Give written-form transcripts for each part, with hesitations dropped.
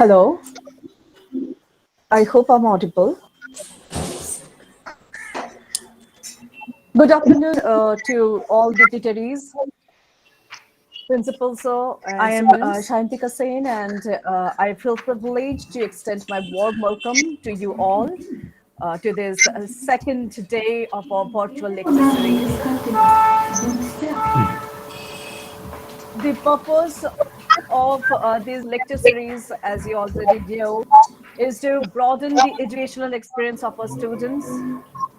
Hello, I hope I'm audible. Good afternoon to all dignitaries, principals, sir, and I am students. Shantika Sen, and I feel privileged to extend my warm welcome to you all to this second day of our virtual lecture series. The purpose of this lecture series, as you already know, is to broaden the educational experience of our students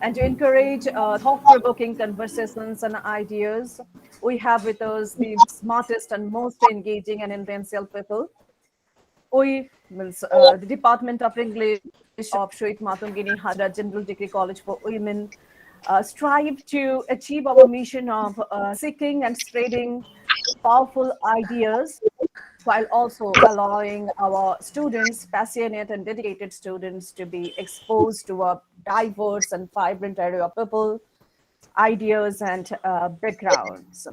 and to encourage thought-provoking conversations and ideas. We have with us the smartest and most engaging and influential people. We means the Department of English of Shoit Matungini Hada General Degree College for Women strive to achieve our mission of seeking and spreading powerful ideas while also allowing our students, passionate and dedicated students, to be exposed to a diverse and vibrant array of people, ideas, and backgrounds.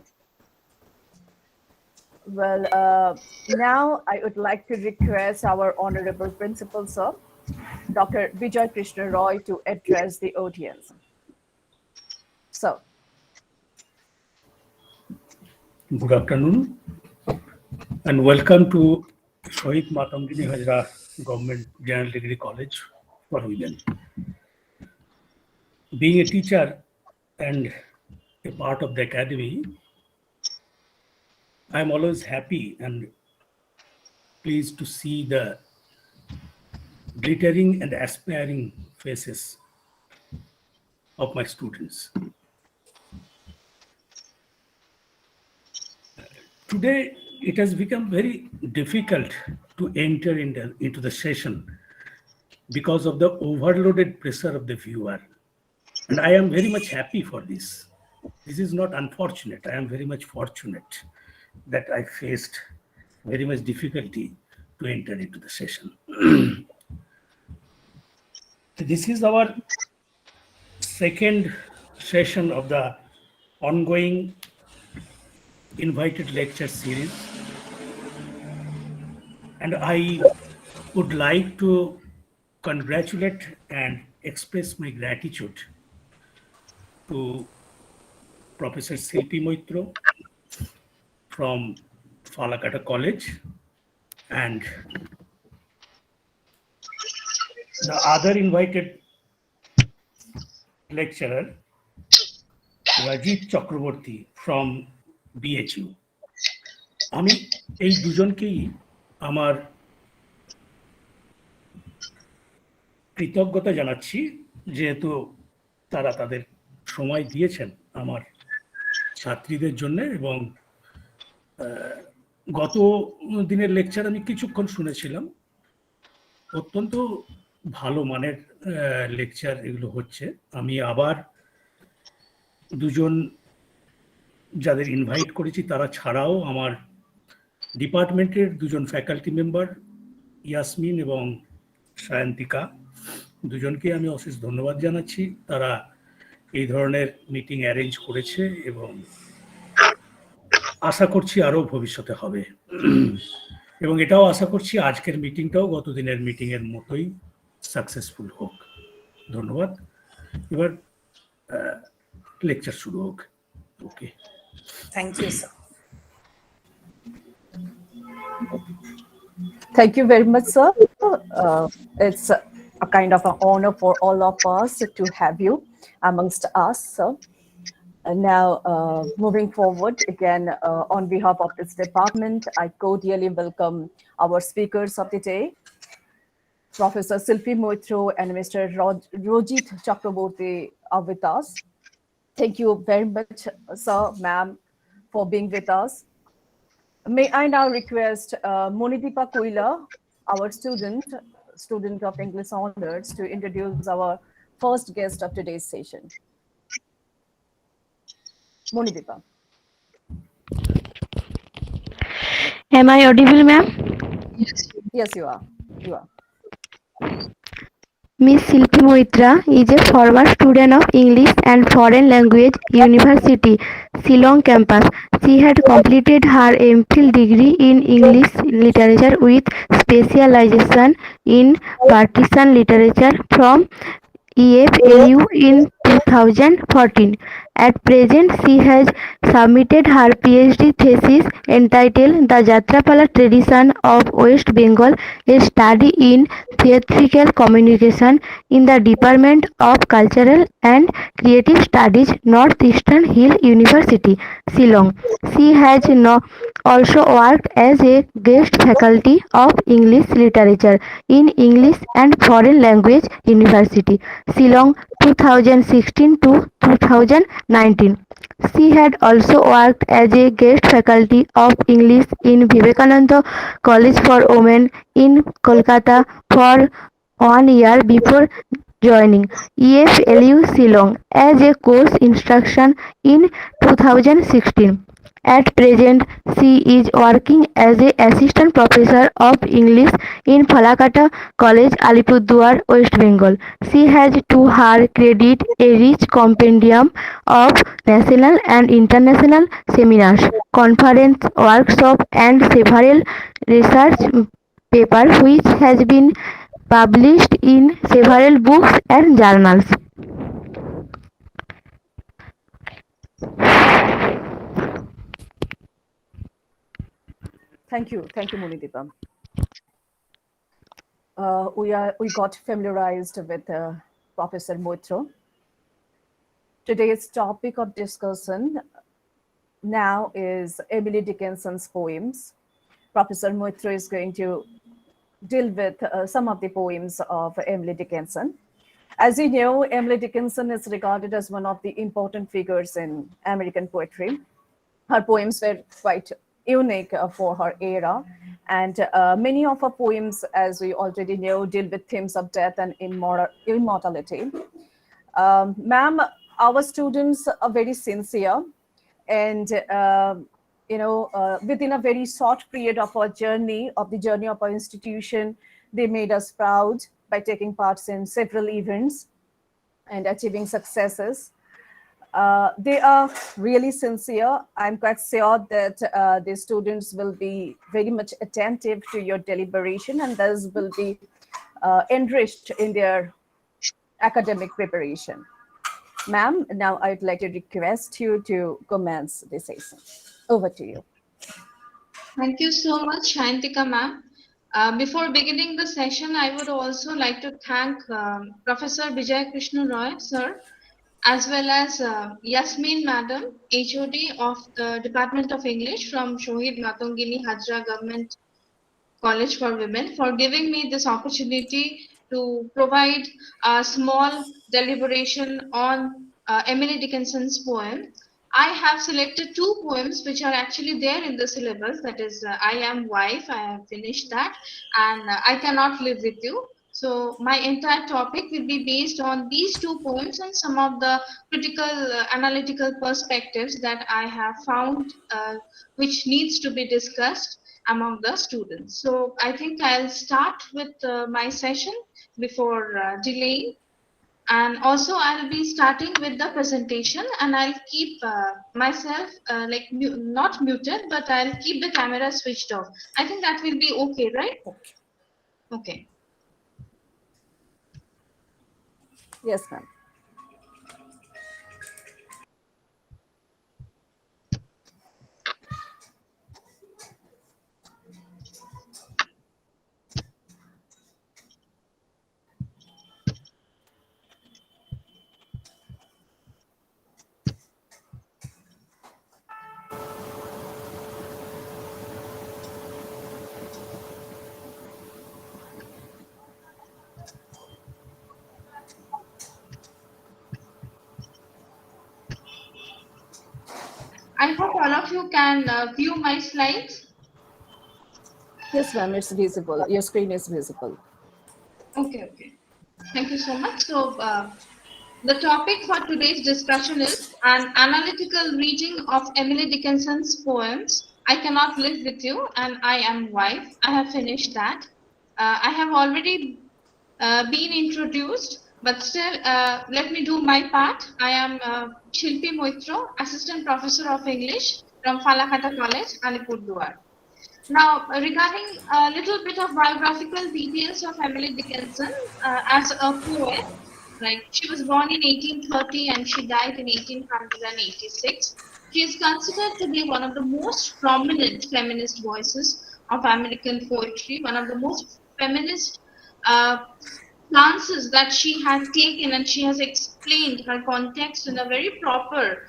Well, now I would like to request our Honorable Principal, Sir, Dr. Vijay Krishna Roy, to address the audience. So, Good afternoon and welcome to Shohit Matangini Hajra Government General Degree College for Women. Being a teacher and a part of the academy, I am always happy and pleased to see the glittering and aspiring faces of my students. Today, it has become very difficult to enter into the session because of the overloaded pressure of the viewer. And I am very much happy for this. This is not unfortunate. I am very much fortunate that I faced very much difficulty to enter into the session. This is our second session of the ongoing invited lecture series. And I would like to congratulate and express my gratitude to Professor Silpi Moitro from Falakata College and the other invited lecturer, Rajit Chakraborty from BHU. আমি এই দুজনকেই আমার কৃতজ্ঞতা জানাচ্ছি যেহেতু তারা তাদের সময় দিয়েছেন আমার ছাত্রীদের জন্য এবং গত দিনের লেকচার আমি কিছুক্ষণ শুনেছিলাম অত্যন্ত ভালো মানের লেকচার এগুলো হচ্ছে আমি আবার দুজন যাদের ইনভাইট করেছি তারা ছাড়াও আমার ডিপার্টমেন্টের দুজন ফ্যাকাল্টি মেম্বার ইয়াসমিন এবং সায়ন্তিকা দুজনকে আমি অশেষ ধন্যবাদ জানাচ্ছি তারা এই ধরনের মিটিং অ্যারেঞ্জ করেছে এবং আশা করছি আরও ভবিষ্যতে হবে এবং এটাও আশা করছি আজকের মিটিংটাও গত দিনের মিটিংয়ের মতোই সাকসেসফুল হোক ধন্যবাদ এবার লেকচার শুরু হোক ওকে thank you, sir. Thank you very much, sir. It's a kind of an honor for all of us to have you amongst us, sir. And now, moving forward, again, on behalf of this department, I cordially welcome our speakers of the day, Professor Silpi Moitro and Mr. Rojit Chakraborty are with us. Thank you very much, sir, ma'am, for being with us. May I now request Monideepa Kuila, our student of English Honors, to introduce our first guest of today's session. Monideepa. Am I audible, ma'am? Yes, you are. You are. Miss Silpi Moitra is a former student of English and Foreign Language University, Shillong campus. She had completed her MPhil degree in English literature with specialization in partisan literature from EFAU in 2014. At present, she has submitted her PhD thesis entitled "The Jatrapala Tradition of West Bengal: A Study in Theatrical Communication" in the Department of Cultural and Creative Studies, Northeastern Hill University, Shillong. She has also worked as a guest faculty of English literature in English and Foreign Language University, Shillong 2016 to 2019. She had also worked as a guest faculty of English in Vivekananda College for Women in Kolkata for 1 year before joining EFLU Shillong as a course instructor in 2016. At present, she is working as an assistant professor of English in Falakata College, Alipurduar, West Bengal. She has to her credit a rich compendium of national and international seminars, conference, workshops, and several research papers which has been published in several books and journals. Thank you, Munideepam. We got familiarized with Professor Moitra. Today's topic of discussion now is Emily Dickinson's poems. Professor Moitra is going to deal with some of the poems of Emily Dickinson. As you know, Emily Dickinson is regarded as one of the important figures in American poetry. Her poems were quite unique for her era, and many of her poems, as we already know, deal with themes of death and immortality. Ma'am, our students are very sincere, and within a very short period of our journey, of the journey of our institution, they made us proud by taking part in several events and achieving successes. They are really sincere. I'm quite sure that the students will be very much attentive to your deliberation, and thus will be enriched in their academic preparation. Ma'am, now I'd like to request you to commence the session. Over to you. Thank you so much, Shantika ma'am. Before beginning the session, I would also like to thank Professor Vijay Krishna Roy, sir, as well as Yasmin Madam, HOD of the Department of English from Shohid Matongini Hajra Government College for Women, for giving me this opportunity to provide a small deliberation on Emily Dickinson's poem. I have selected two poems which are actually there in the syllabus. That is, I Am Wife, I have finished that, and I Cannot Live With You. So my entire topic will be based on these two poems and some of the critical analytical perspectives that I have found which needs to be discussed among the students. So I think I'll start with my session before delaying. And also I'll be starting with the presentation, and I'll keep myself not muted, but I'll keep the camera switched off. I think that will be okay, right? Okay. Yes, ma'am. I hope all of you can view my slides. Yes, ma'am, it's visible. Your screen is visible. Okay. Thank you so much. So the topic for today's discussion is an analytical reading of Emily Dickinson's poems, I Cannot Live With You and I Am Wife. I have finished that. I have already been introduced, but still, let me do my part. I am Shilpi Moitro, Assistant Professor of English from Falakata College, Alipurduar. Now, regarding a little bit of biographical details of Emily Dickinson as a poet, like she was born in 1830 and she died in 1886. She is considered to be one of the most prominent feminist voices of American poetry, one of the most feminist uh, stances that she has taken, and she has explained her context in a very proper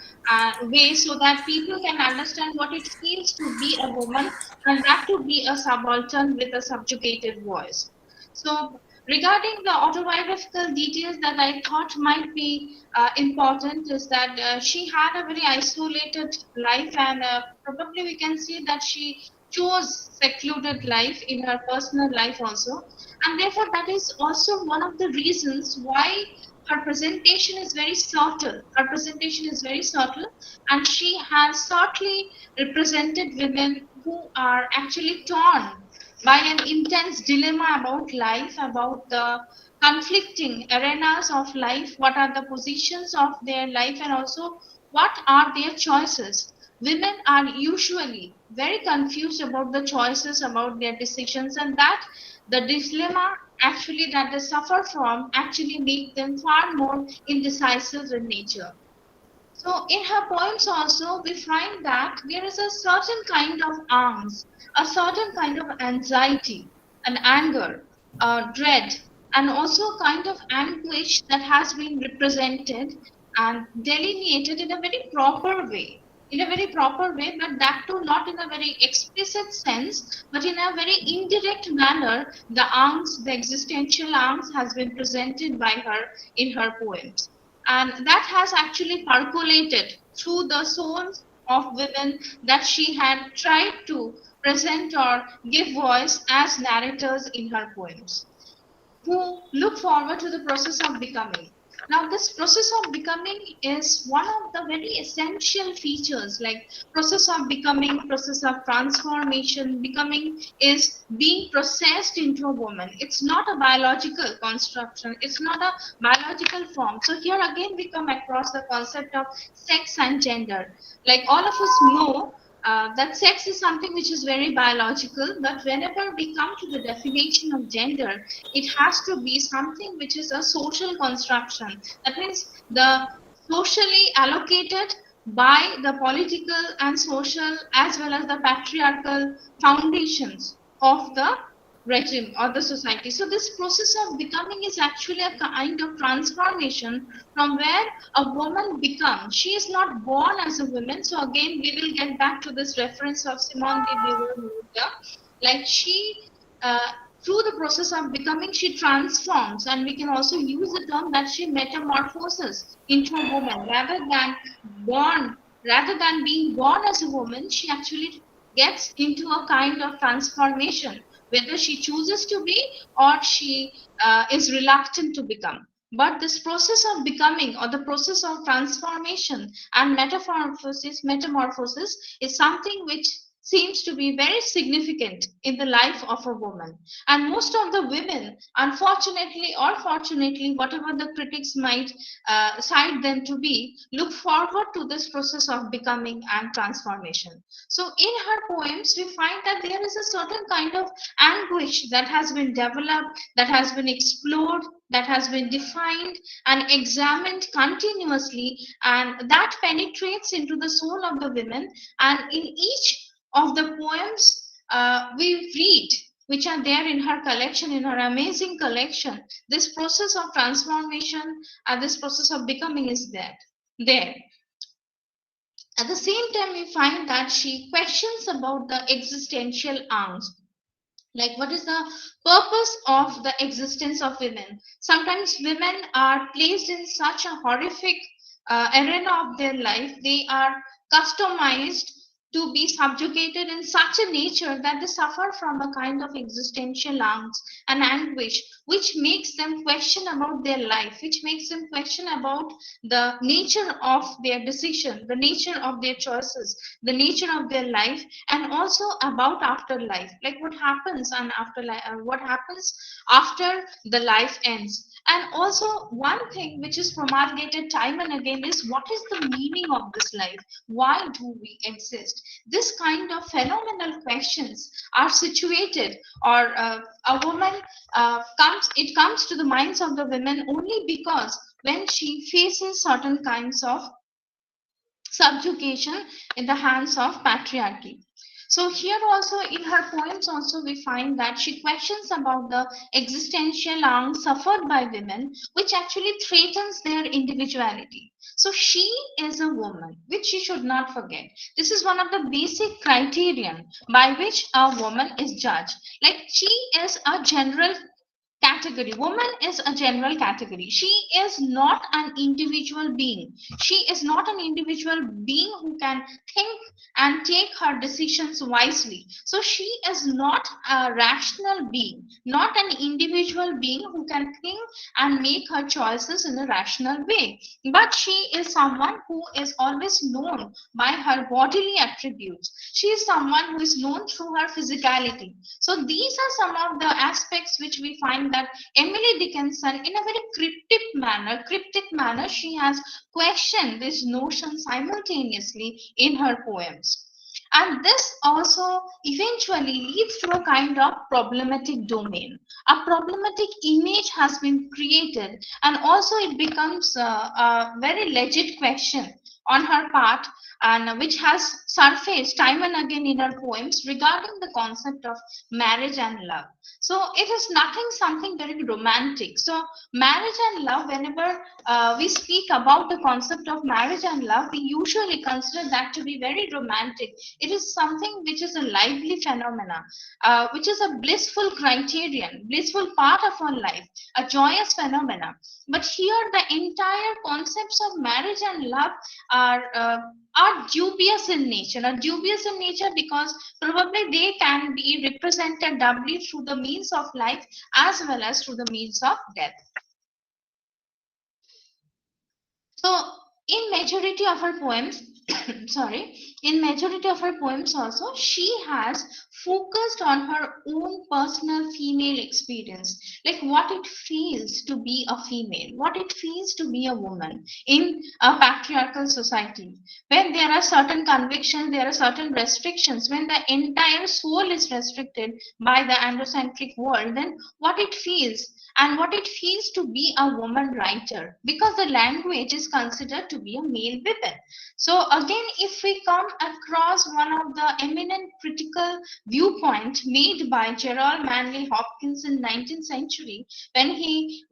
way so that people can understand what it feels to be a woman and that to be a subaltern with a subjugated voice. So, regarding the autobiographical details that I thought might be important is that she had a very isolated life, and probably we can see that she chose secluded life in her personal life also, and therefore that is also one of the reasons why her presentation is very subtle. Her presentation is very subtle, and she has subtly represented women who are actually torn by an intense dilemma about life, about the conflicting arenas of life, what are the positions of their life, and also what are their choices. Women are usually very confused about the choices, about their decisions, and that the dilemma actually that they suffer from actually make them far more indecisive in nature. So, in her poems also, we find that there is a certain kind of angst, a certain kind of anxiety, and anger, dread, and also a kind of anguish that has been represented and delineated in a very proper way. In a very proper way, but that too not in a very explicit sense, but in a very indirect manner, the angst, the existential angst has been presented by her in her poems, and that has actually percolated through the souls of women that she had tried to present or give voice as narrators in her poems, who look forward to the process of becoming. Now, this process of becoming is one of the very essential features, like process of becoming, process of transformation. Becoming is being processed into a woman. It's not a biological construction. It's not a biological form. So here again, we come across the concept of sex and gender. Like all of us know, that sex is something which is very biological, but whenever we come to the definition of gender, it has to be something which is a social construction. That means the socially allocated by the political and social as well as the patriarchal foundations of the regime or the society. So this process of becoming is actually a kind of transformation from where a woman becomes. She is not born as a woman. So again, we will get back to this reference of Simone de Beauvoir. Like she, uh, through the process of becoming, she transforms, and we can also use the term that she metamorphoses into a woman born, rather than being born as a woman. She actually gets into a kind of transformation, whether she chooses to be or she is reluctant to become. But this process of becoming or the process of transformation and metamorphosis is something which seems to be very significant in the life of a woman. And most of the women, unfortunately or fortunately, whatever the critics might cite them to be, look forward to this process of becoming and transformation. So, in her poems, we find that there is a certain kind of anguish that has been developed, that has been explored, that has been defined and examined continuously, and that penetrates into the soul of the women. And in each of the poems we read, which are there in her collection, in her amazing collection, this process of transformation and this process of becoming is there. At the same time, we find that she questions about the existential angst, like what is the purpose of the existence of women. Sometimes women are placed in such a horrific arena of their life. They are customized to be subjugated in such a nature that they suffer from a kind of existential angst and anguish, which makes them question about their life, which makes them question about the nature of their decision, the nature of their choices, the nature of their life, and also about afterlife, like what happens and afterlife, what happens after the life ends. And also, one thing which is promulgated time and again is what is the meaning of this life? Why do we exist? This kind of phenomenal questions are situated, or a woman it comes to the minds of the women only because when she faces certain kinds of subjugation in the hands of patriarchy. So here also in her poems also we find that she questions about the existential angst suffered by women, which actually threatens their individuality. So she is a woman, which she should not forget. This is one of the basic criterion by which a woman is judged. Like she is a general category. Woman is a general category. She is not an individual being. She is not an individual being who can think and take her decisions wisely. So she is not a rational being, not an individual being who can think and make her choices in a rational way. But she is someone who is always known by her bodily attributes. She is someone who is known through her physicality. So these are some of the aspects which we find that Emily Dickinson, in a very cryptic manner, she has questioned this notion simultaneously in her poems. And this also eventually leads to a kind of problematic domain. A problematic image has been created, and also it becomes a very legit question on her part, and which has surfaced time and again in her poems regarding the concept of marriage and love. So it is nothing something very romantic. So marriage and love, whenever we speak about the concept of marriage and love, we usually consider that to be very romantic. It is something which is a lively phenomena, which is a blissful criterion, blissful part of our life, a joyous phenomena. But here the entire concepts of marriage and love are dubious in nature, because probably they can be represented doubly through the means of life as well as through the means of death. So in majority of her poems, in majority of her poems also, she has focused on her own personal female experience, like what it feels to be a female, what it feels to be a woman in a patriarchal society. When there are certain convictions, there are certain restrictions, when the entire soul is restricted by the androcentric world, then what it feels, and what it feels to be a woman writer, because the language is considered to be a male weapon. So again, if we come across one of the eminent critical viewpoint made by Gerald Manley Hopkins in 19th century, when he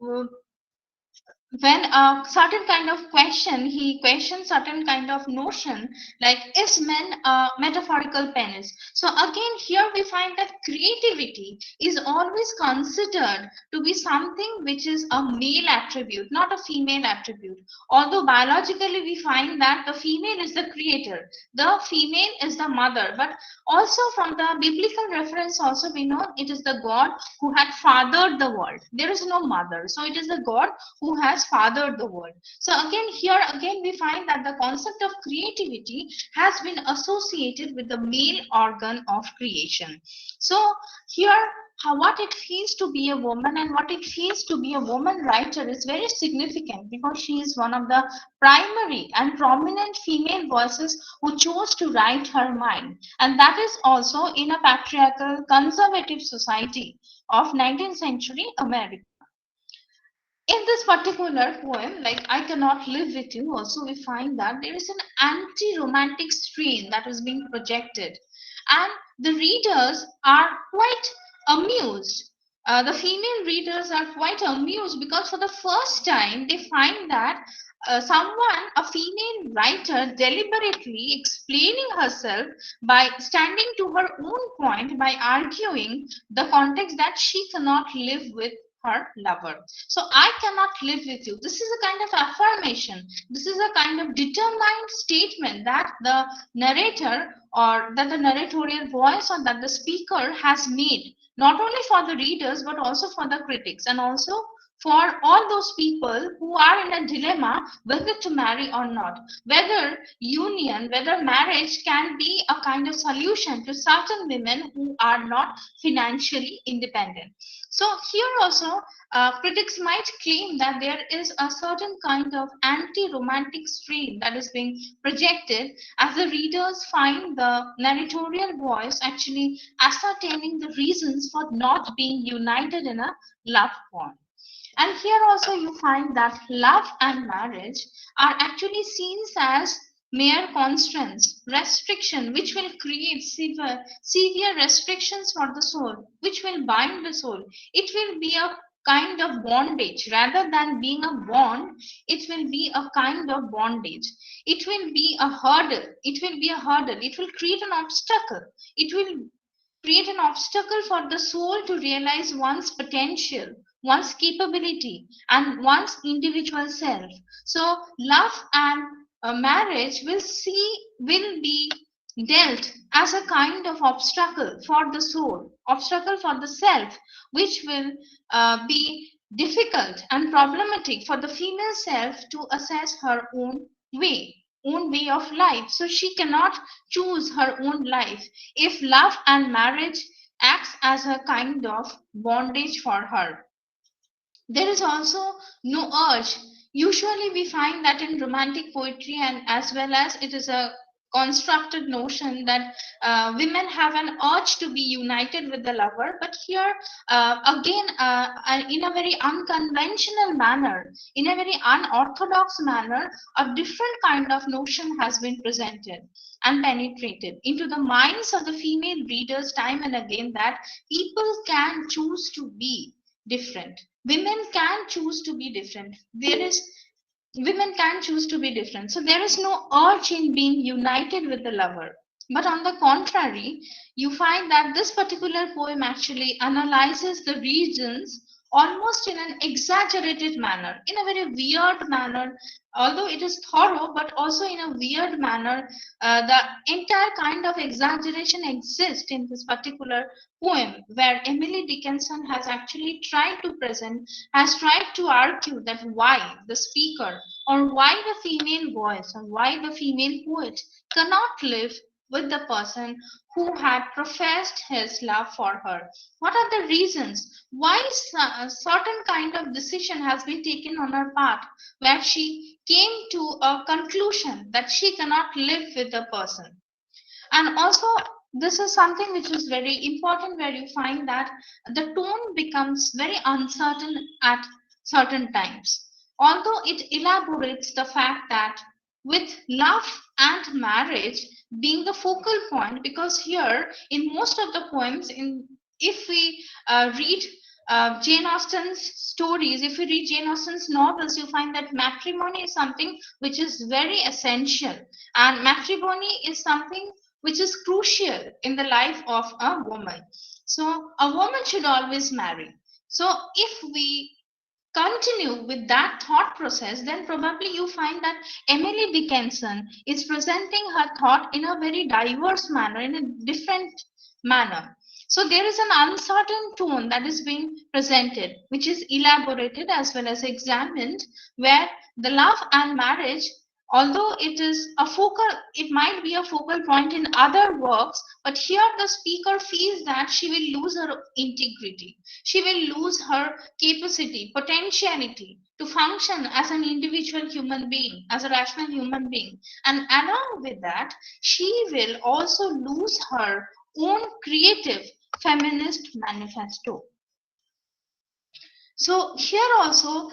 when a certain kind of question, he questions certain kind of notion, like is men a metaphorical penis. So again here we find that creativity is always considered to be something which is a male attribute, not a female attribute. Although biologically we find that the female is the creator, the female is the mother, but also from the biblical reference also we know it is the God who had fathered the world. There is no mother, so it is the God who has fathered the world. So again here again we find that the concept of creativity has been associated with the male organ of creation. So here what it feels to be a woman and what it feels to be a woman writer is very significant, because she is one of the primary and prominent female voices who chose to write her mind, and that is also in a patriarchal conservative society of 19th century America. In this particular poem, like I Cannot Live With You, also we find that there is an anti-romantic strain that is being projected, and the readers are quite amused. The female readers are quite amused because for the first time they find that a female writer, deliberately explaining herself by standing to her own point, by arguing the context that she cannot live with her lover. So I cannot live with you. This is a kind of affirmation. This is a kind of determined statement that the narrator or that the narratorial voice or that the speaker has made, not only for the readers but also for the critics, and also for all those people who are in a dilemma whether to marry or not, whether union, whether marriage can be a kind of solution to certain women who are not financially independent. So here also critics might claim that there is a certain kind of anti-romantic stream that is being projected as the readers find the narratorial voice actually ascertaining the reasons for not being united in a love bond. And here also you find that love and marriage are actually seen as mere constraints, restriction, which will create severe restrictions for the soul, which will bind the soul. It will be a kind of bondage rather than being a bond. It will be a kind of bondage. It will be a hurdle. It will be a hurdle. It will create an obstacle. It will create an obstacle for the soul to realize one's potential, one's capability, and one's individual self. So, love and marriage will be dealt as a kind of obstacle for the soul, obstacle for the self, which will be difficult and problematic for the female self to assess her own way of life. So she cannot choose her own life if love and marriage acts as a kind of bondage for her. There is also no urge. Usually we find that in romantic poetry, and as well as it is a constructed notion that women have an urge to be united with the lover, but here again in a very unconventional manner, in a very unorthodox manner, a different kind of notion has been presented and penetrated into the minds of the female readers time and again, that people can choose to be different. Women can choose to be different. Women can choose to be different. So there is no urge in being united with the lover. But on the contrary, you find that this particular poem actually analyzes the reasons almost in an exaggerated manner, in a very weird manner, although it is thorough, but also in a weird manner. The entire kind of exaggeration exists in this particular poem, where Emily Dickinson has actually tried to present, has tried to argue that why the speaker or why the female voice or why the female poet cannot live with the person who had professed his love for her. What are the reasons why a certain kind of decision has been taken on her part, where she came to a conclusion that she cannot live with the person? And also, this is something which is very important, where you find that the tone becomes very uncertain at certain times. Although it elaborates the fact that with love and marriage being the focal point, because here in most of the poems, if we read Jane Austen's stories, if you read Jane Austen's novels, you find that matrimony is something which is very essential, and matrimony is something which is crucial in the life of a woman. So a woman should always marry. So if we continue with that thought process, then probably you find that Emily Dickinson is presenting her thought in a very diverse manner, in a different manner. So there is an uncertain tone that is being presented, which is elaborated as well as examined, where the love and marriage, although it might be a focal point in other works, but here the speaker feels that she will lose her integrity. She will lose her capacity, potentiality to function as an individual human being, as a rational human being. And along with that, she will also lose her own creative feminist manifesto. So here also,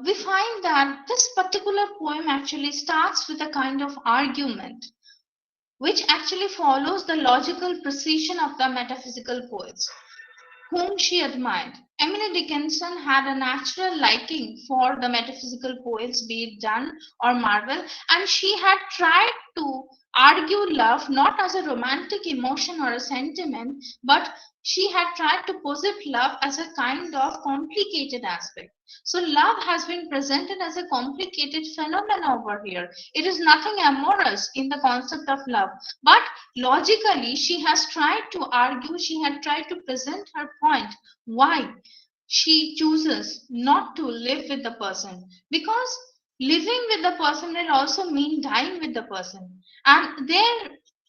we find that this particular poem actually starts with a kind of argument, which actually follows the logical precision of the metaphysical poets whom she admired. Emily Dickinson had a natural liking for the metaphysical poets, be it Donne or Marvell, and she had tried to argue love not as a romantic emotion or a sentiment, but she had tried to posit love as a kind of complicated aspect. So love has been presented as a complicated phenomenon over here. It is nothing amorous in the concept of love, but logically she has tried to argue, she had tried to present her point why she chooses not to live with the person, because living with the person will also mean dying with the person, and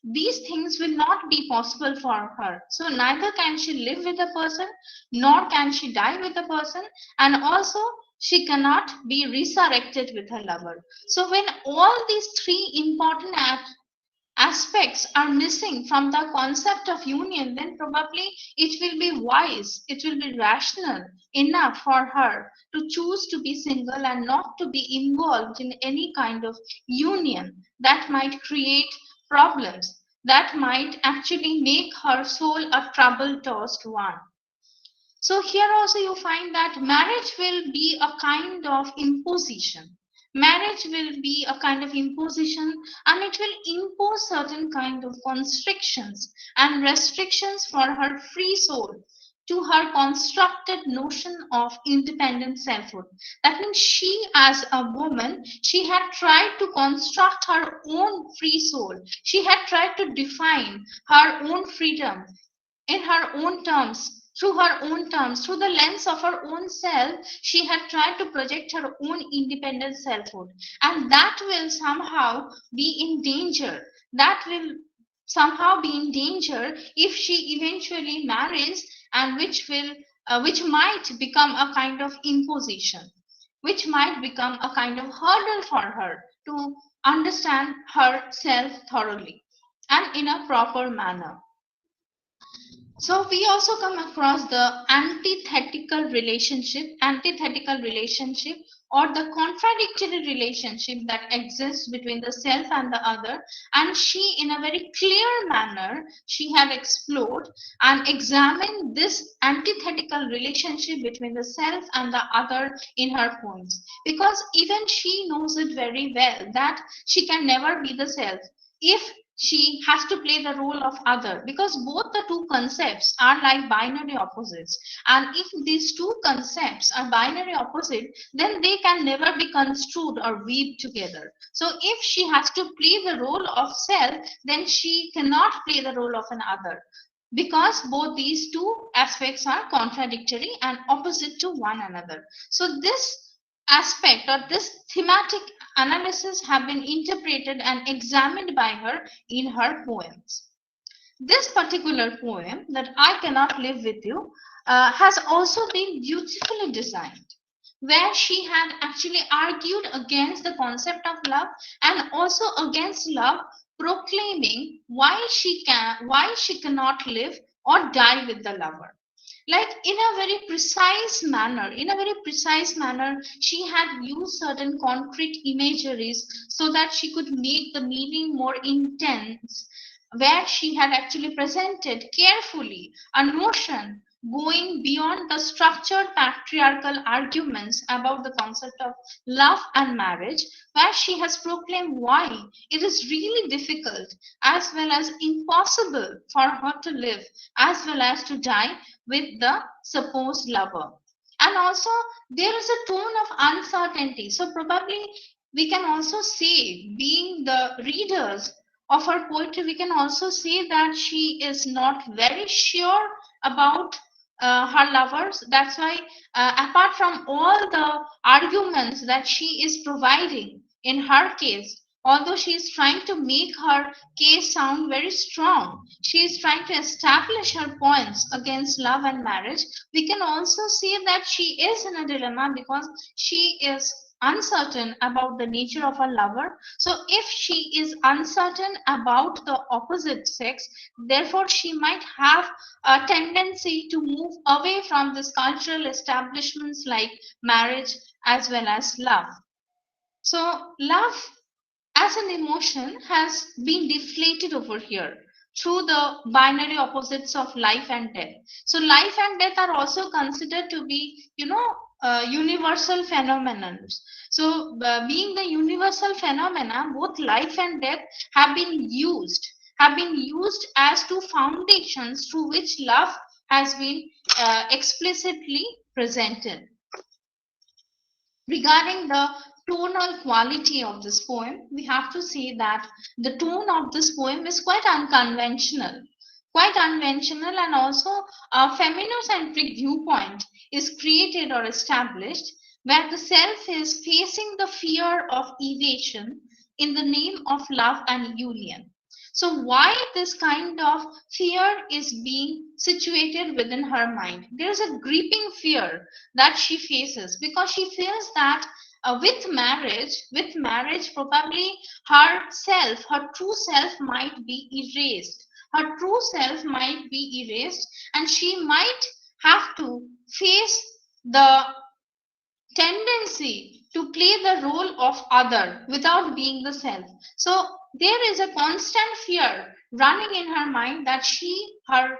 these things will not be possible for her. So neither can she live with the person, nor can she die with the person, and also she cannot be resurrected with her lover. So when all these three important aspects are missing from the concept of union, then probably it will be wise, it will be rational enough for her to choose to be single and not to be involved in any kind of union that might create problems, that might actually make her soul a trouble tossed one. So here also you find that marriage will be a kind of imposition. Marriage will be a kind of imposition, and it will impose certain kind of constrictions and restrictions for her free soul to her constructed notion of independent selfhood. That means she, as a woman, she had tried to construct her own free soul. She had tried to define her own freedom in her own terms, through her own terms, through the lens of her own self. She had tried to project her own independent selfhood, and that will somehow be in danger. That will somehow be in danger if she eventually marries, and which might become a kind of imposition, which might become a kind of hurdle for her to understand herself thoroughly and in a proper manner. So we also come across the antithetical relationship, or the contradictory relationship that exists between the self and the other. And she, in a very clear manner, she had explored and examined this antithetical relationship between the self and the other in her poems. Because even she knows it very well that she can never be the self if she has to play the role of other, because both the two concepts are like binary opposites, and if these two concepts are binary opposite, then they can never be construed or weaved together. So if she has to play the role of self, then she cannot play the role of an other, because both these two aspects are contradictory and opposite to one another. So this aspect, or this thematic analysis, have been interpreted and examined by her in her poems. This particular poem, that I Cannot Live With You, has also been beautifully designed, where she had actually argued against the concept of love, and also against love, proclaiming why she cannot live or die with the lover. Like in a very precise manner, she had used certain concrete imageries so that she could make the meaning more intense, where she had actually presented carefully a notion going beyond the structured patriarchal arguments about the concept of love and marriage, where she has proclaimed why it is really difficult as well as impossible for her to live as well as to die with the supposed lover. And also, there is a tone of uncertainty. So, probably we can also say, being the readers of her poetry, we can also say that she is not very sure about her lovers. That's why, apart from all the arguments that she is providing in her case, although she is trying to make her case sound very strong, she is trying to establish her points against love and marriage, we can also see that she is in a dilemma, because she is uncertain about the nature of her lover. So if she is uncertain about the opposite sex, therefore she might have a tendency to move away from these cultural establishments like marriage as well as love. So love as an emotion has been deflated over here through the binary opposites of life and death. So life and death are also considered to be, universal phenomenon. So, being the universal phenomena, both life and death have been used as two foundations through which love has been explicitly presented. Regarding the tonal quality of this poem, we have to say that the tone of this poem is quite unconventional, and also a feminocentric viewpoint is created or established where the self is facing the fear of evasion in the name of love and union. So why this kind of fear is being situated within her mind? There is a gripping fear that she faces because she feels that with marriage, probably her true self might be erased. Her true self might be erased, and she might have to face the tendency to play the role of other without being the self. So there is a constant fear running in her mind that her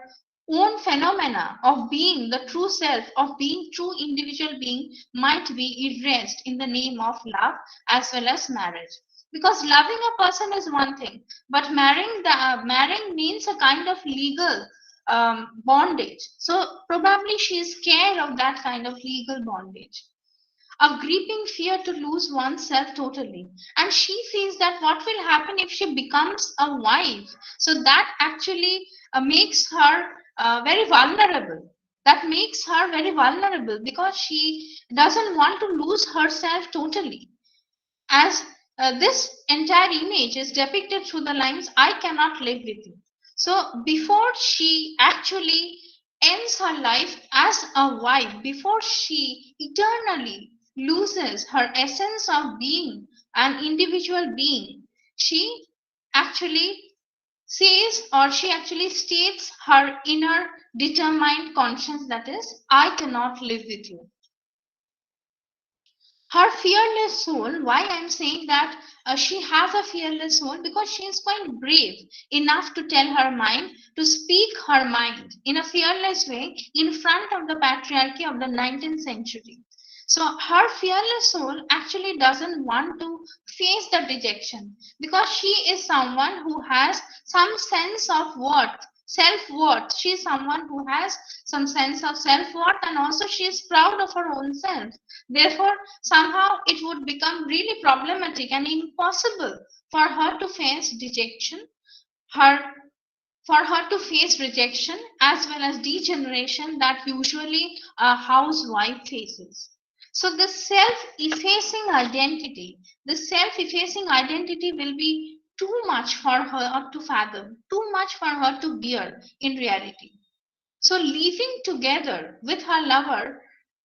own phenomena of being the true self, of being true individual being, might be erased in the name of love as well as marriage. Because loving a person is one thing, but marrying means a kind of legal bondage. So probably she is scared of that kind of legal bondage, a gripping fear to lose oneself totally. And she feels that what will happen if she becomes a wife? So that actually makes her very vulnerable. That makes her very vulnerable because she doesn't want to lose herself totally. As this entire image is depicted through the lines, I cannot live with you. So before she actually ends her life as a wife, before she eternally loses her essence of being an individual being, she actually says, or she actually states her inner determined conscience, that is, I cannot live with you. Her fearless soul, why I'm saying that she has a fearless soul, because she is quite brave enough to tell her mind, to speak her mind in a fearless way in front of the patriarchy of the 19th century. So her fearless soul actually doesn't want to face the dejection, because she is someone who has some sense of worth, self-worth. She is someone who has some sense of self-worth, and also she is proud of her own self. Therefore, somehow it would become really problematic and impossible for her to face dejection, her for her to face rejection as well as degeneration that usually a housewife faces. So the self-effacing identity will be too much for her to fathom, too much for her to bear in reality. So living together with her lover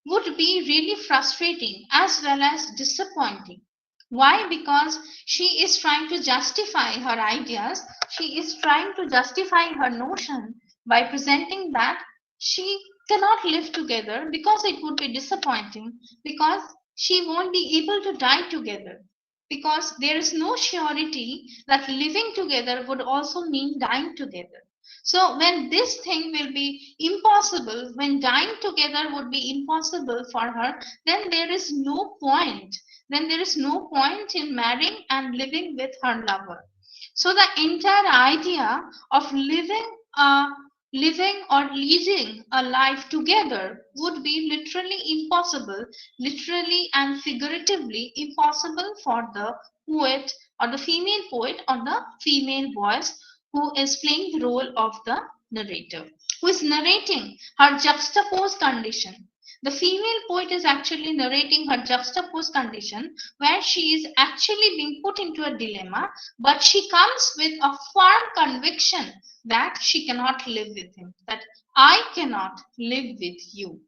would be really frustrating as well as disappointing. Why? Because she is trying to justify her ideas, she is trying to justify her notion by presenting that she cannot live together because it would be disappointing, because she won't be able to die together, because there is no surety that living together would also mean dying together. So when this thing will be impossible, when dying together would be impossible for her, then there is no point. Then there is no point in marrying and living with her lover. So the entire idea of living or leading a life together would be literally impossible, literally and figuratively impossible for the poet or the female poet or the female voice who is playing the role of the narrator, who is narrating her juxtaposed condition. The female poet is actually narrating her juxtaposed condition where she is actually being put into a dilemma, but she comes with a firm conviction that she cannot live with him, that I cannot live with you.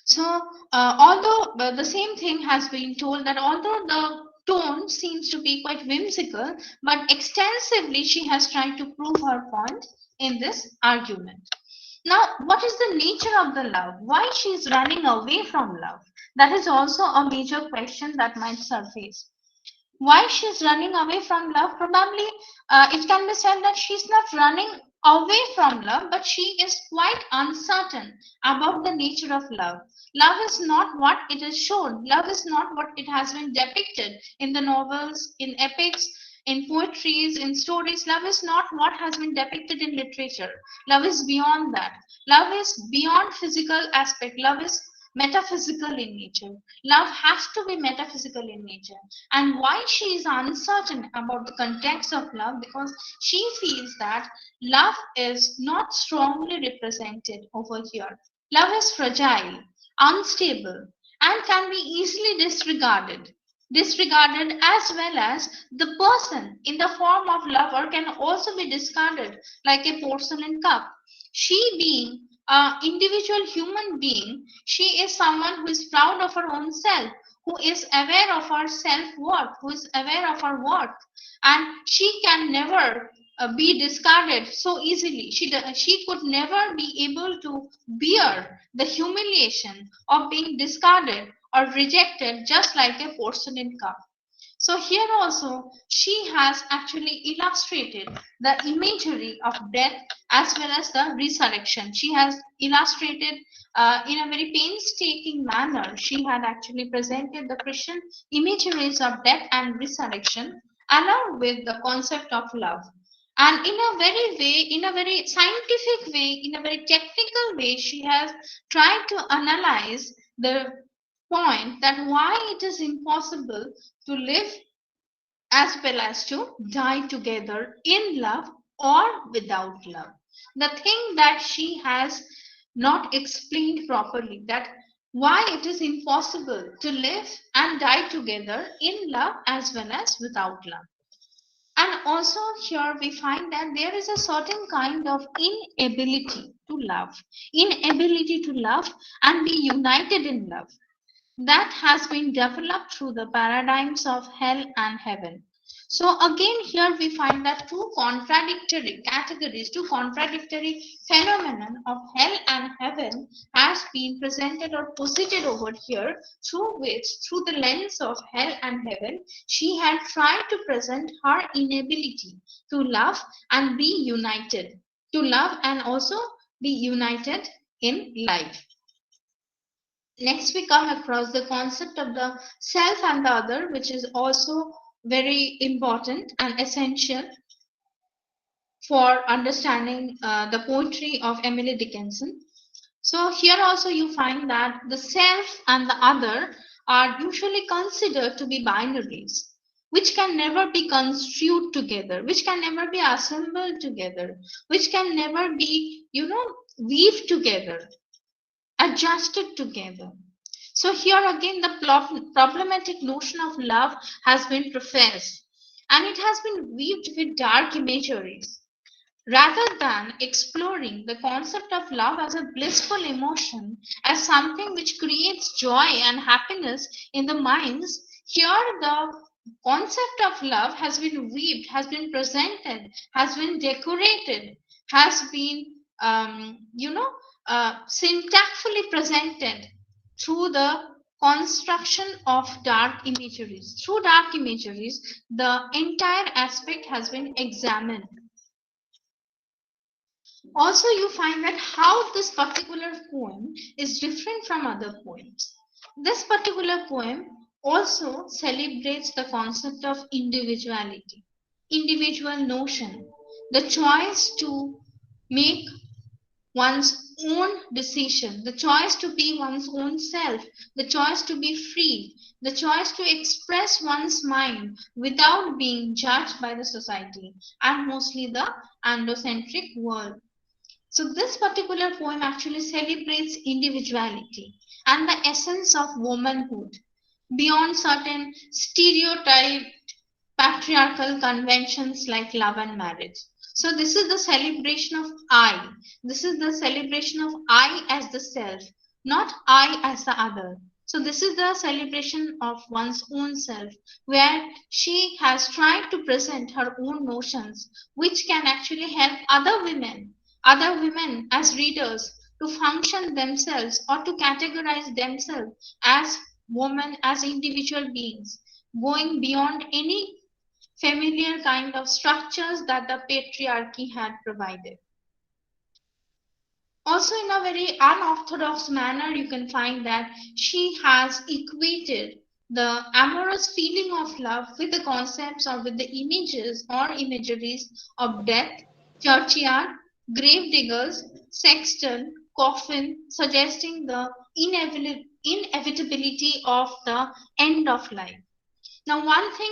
So, although the same thing has been told, that although the tone seems to be quite whimsical, but extensively she has tried to prove her point in this argument. Now, what is the nature of the love? Why she is running away from love? That is also a major question that might surface. Why she is running away from love? Probably it can be said that she's not running away from love, but she is quite uncertain about the nature of love. Love is not what it is shown. Love is not what it has been depicted in the novels, in epics, in poetries, in stories. Love is not what has been depicted in literature. Love is beyond that. Love is beyond physical aspect. Love is metaphysical in nature. Love has to be metaphysical in nature. And why she is uncertain about the context of love? Because she feels that love is not strongly represented over here. Love is fragile, unstable, and can be easily disregarded. Disregarded, as well as the person in the form of lover can also be discarded like a porcelain cup. She, being an individual human being, she is someone who is proud of her own self, who is aware of her self-worth, who is aware of her worth, and she can never be discarded so easily. She could never be able to bear the humiliation of being discarded or rejected, just like a porcelain cup. So here also she has actually illustrated the imagery of death as well as the resurrection. She has illustrated in a very painstaking manner. She had actually presented the Christian imageries of death and resurrection along with the concept of love. And in a very scientific way, in a very technical way, she has tried to analyze the point that why it is impossible to live as well as to die together in love or without love. The thing that she has not explained properly, that why it is impossible to live and die together in love as well as without love. And also here we find that there is a certain kind of inability to love and be united in love that has been developed through the paradigms of hell and heaven. So again, here we find that two contradictory categories, two contradictory phenomenon of hell and heaven has been presented or posited over here, through which, through the lens of hell and heaven, she had tried to present her inability to love and be united, to love and also be united in life. Next, we come across the concept of the self and the other, which is also very important and essential for understanding the poetry of Emily Dickinson. So here also you find that the self and the other are usually considered to be binaries, which can never be construed together, which can never be assembled together, which can never be, weaved together, adjusted together. So here again, the problematic notion of love has been professed, and it has been weaved with dark imageries. Rather than exploring the concept of love as a blissful emotion, as something which creates joy and happiness in the minds, here the concept of love has been weaved, has been presented, has been decorated, has been, syntactically presented through the construction of dark imageries. Through dark imageries, the entire aspect has been examined. Also, you find that how this particular poem is different from other poems. This particular poem also celebrates the concept of individuality, individual notion, the choice to make one's own decision, the choice to be one's own self, the choice to be free, the choice to express one's mind without being judged by the society and mostly the androcentric world. So this particular poem actually celebrates individuality and the essence of womanhood beyond certain stereotyped patriarchal conventions like love and marriage. So this is the celebration of I. This is the celebration of I as the self, not I as the other. So this is the celebration of one's own self, where she has tried to present her own notions, which can actually help other women as readers to function themselves or to categorize themselves as women, as individual beings, going beyond any familiar kind of structures that the patriarchy had provided. Also, in a very unorthodox manner, you can find that she has equated the amorous feeling of love with the concepts or with the images or imageries of death, churchyard, grave diggers, sexton, coffin, suggesting the inevitability of the end of life. Now, one thing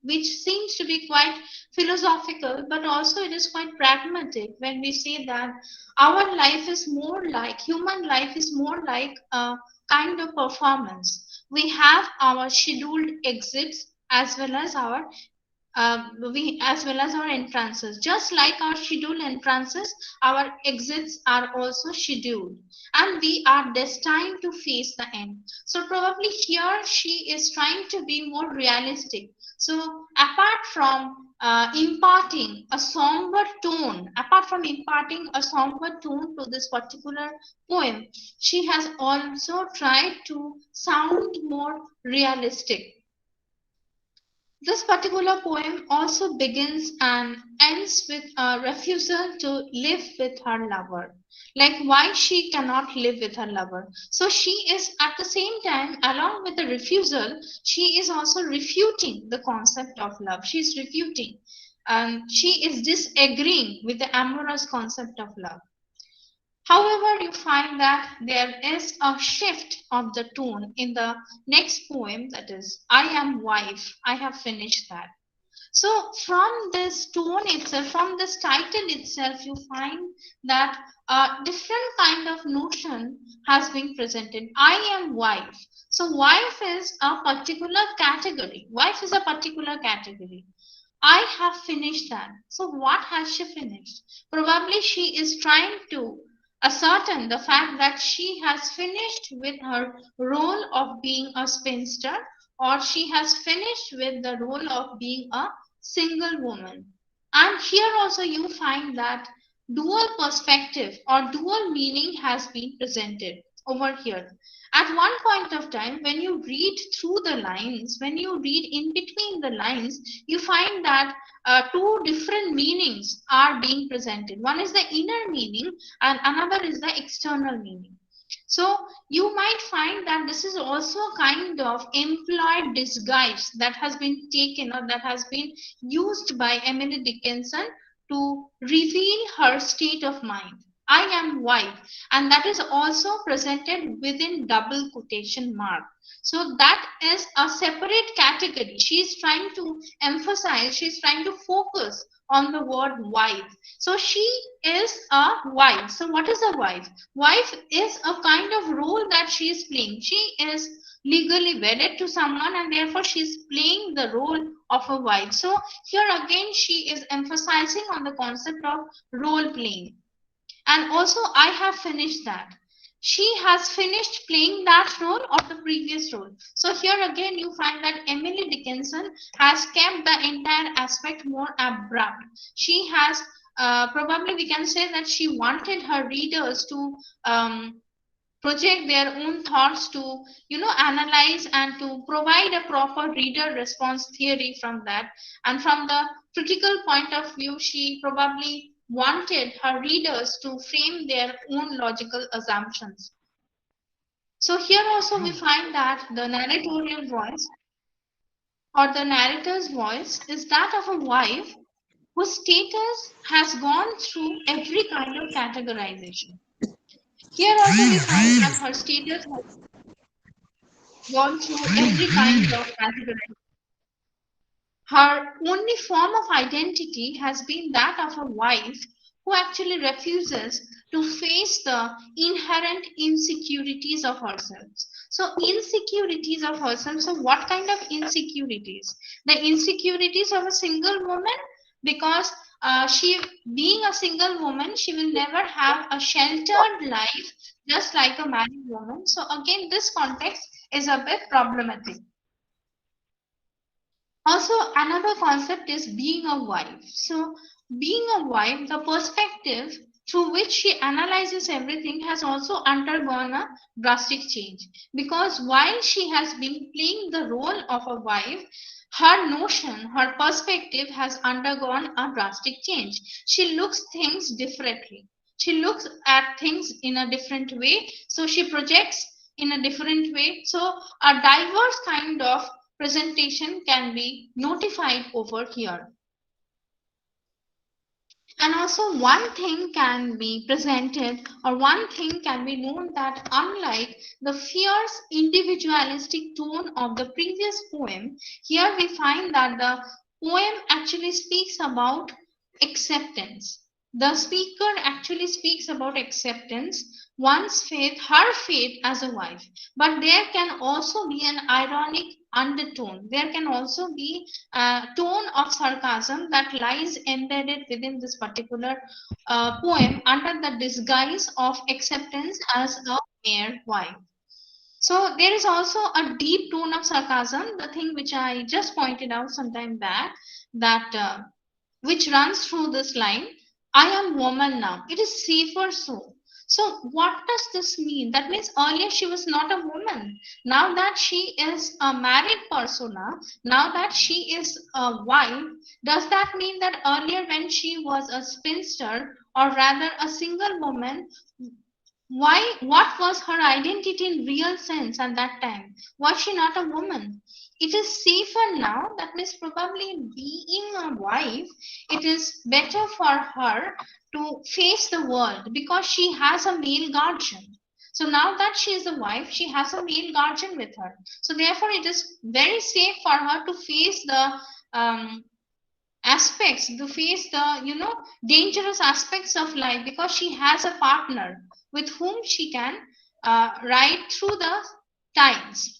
which seems to be quite philosophical, but also it is quite pragmatic when we say that our life is more like, human life is more like a kind of performance. We have our scheduled exits as well as our we as well as our entrances. Just like our scheduled entrances, our exits are also scheduled, and we are destined to face the end. So probably here she is trying to be more realistic. So apart from imparting a somber tone to this particular poem, she has also tried to sound more realistic. This particular poem also begins and ends with a refusal to live with her lover. Like why she cannot live with her lover. So she is at the same time, along with the refusal, she is also refuting the concept of love. She is refuting. She is disagreeing with the amorous concept of love. However, you find that there is a shift of the tone in the next poem, that is, I am wife. I have finished that. So, from this tone itself, from this title itself, you find that a different kind of notion has been presented. I am wife. So, wife is a particular category. Wife is a particular category. I have finished that. So, what has she finished? Probably she is trying to ascertain the fact that she has finished with her role of being a spinster, or she has finished with the role of being a single woman. And here also you find that dual perspective or dual meaning has been presented over here. At one point of time, when you read through the lines, when you read in between the lines, you find that two different meanings are being presented. One is the inner meaning and another is the external meaning. So you might find that this is also a kind of employed disguise that has been taken or that has been used by Emily Dickinson to reveal her state of mind. I am wife, and that is also presented within double quotation mark. So that is a separate category. She is trying to emphasize, she is trying to focus on the word wife. So she is a wife. So what is a wife? Wife is a kind of role that she is playing. She is legally wedded to someone and therefore she is playing the role of a wife. So here again she is emphasizing on the concept of role playing. And also I have finished that. She has finished playing that role of the previous role. So here again you find that Emily Dickinson has kept the entire aspect more abrupt. She has probably we can say that she wanted her readers to project their own thoughts, to analyze and to provide a proper reader response theory from that. And from the critical point of view, she probably wanted her readers to frame their own logical assumptions. So here also we find that the narratorial voice or the narrator's voice is that of a wife whose status has gone through every kind of categorization. Here also we find that her status has gone through every kind of categorization. Her only form of identity has been that of a wife who actually refuses to face the inherent insecurities of herself. So, insecurities of herself. So, what kind of insecurities? The insecurities of a single woman, because she, being a single woman, she will never have a sheltered life just like a married woman. So, again, this context is a bit problematic. Also, another concept is being a wife. So, being a wife, the perspective through which she analyzes everything has also undergone a drastic change. Because while she has been playing the role of a wife, her notion, her perspective has undergone a drastic change. She looks things differently. She looks at things in a different way. So she projects in a different way. So a diverse kind of presentation can be notified over here. And also one thing can be presented, or one thing can be known, that unlike the fierce individualistic tone of the previous poem, here we find that the poem actually speaks about acceptance. The speaker actually speaks about acceptance, one's faith, her faith as a wife. But there can also be an ironic undertone. There can also be a tone of sarcasm that lies embedded within this particular poem under the disguise of acceptance as a mere wife. So there is also a deep tone of sarcasm, the thing which I just pointed out some time back, that which runs through this line, I am woman now. It is safer so. So what does this mean? That means earlier she was not a woman. Now that she is a married persona, now that she is a wife, does that mean that earlier when she was a spinster, or rather a single woman, what was her identity in real sense at that time? Was she not a woman? It is safer now. That means probably being a wife, it is better for her to face the world because she has a male guardian. So now that she is a wife, she has a male guardian with her. So therefore, it is very safe for her to face the aspects, to face the dangerous aspects of life, because she has a partner with whom she can ride through the times.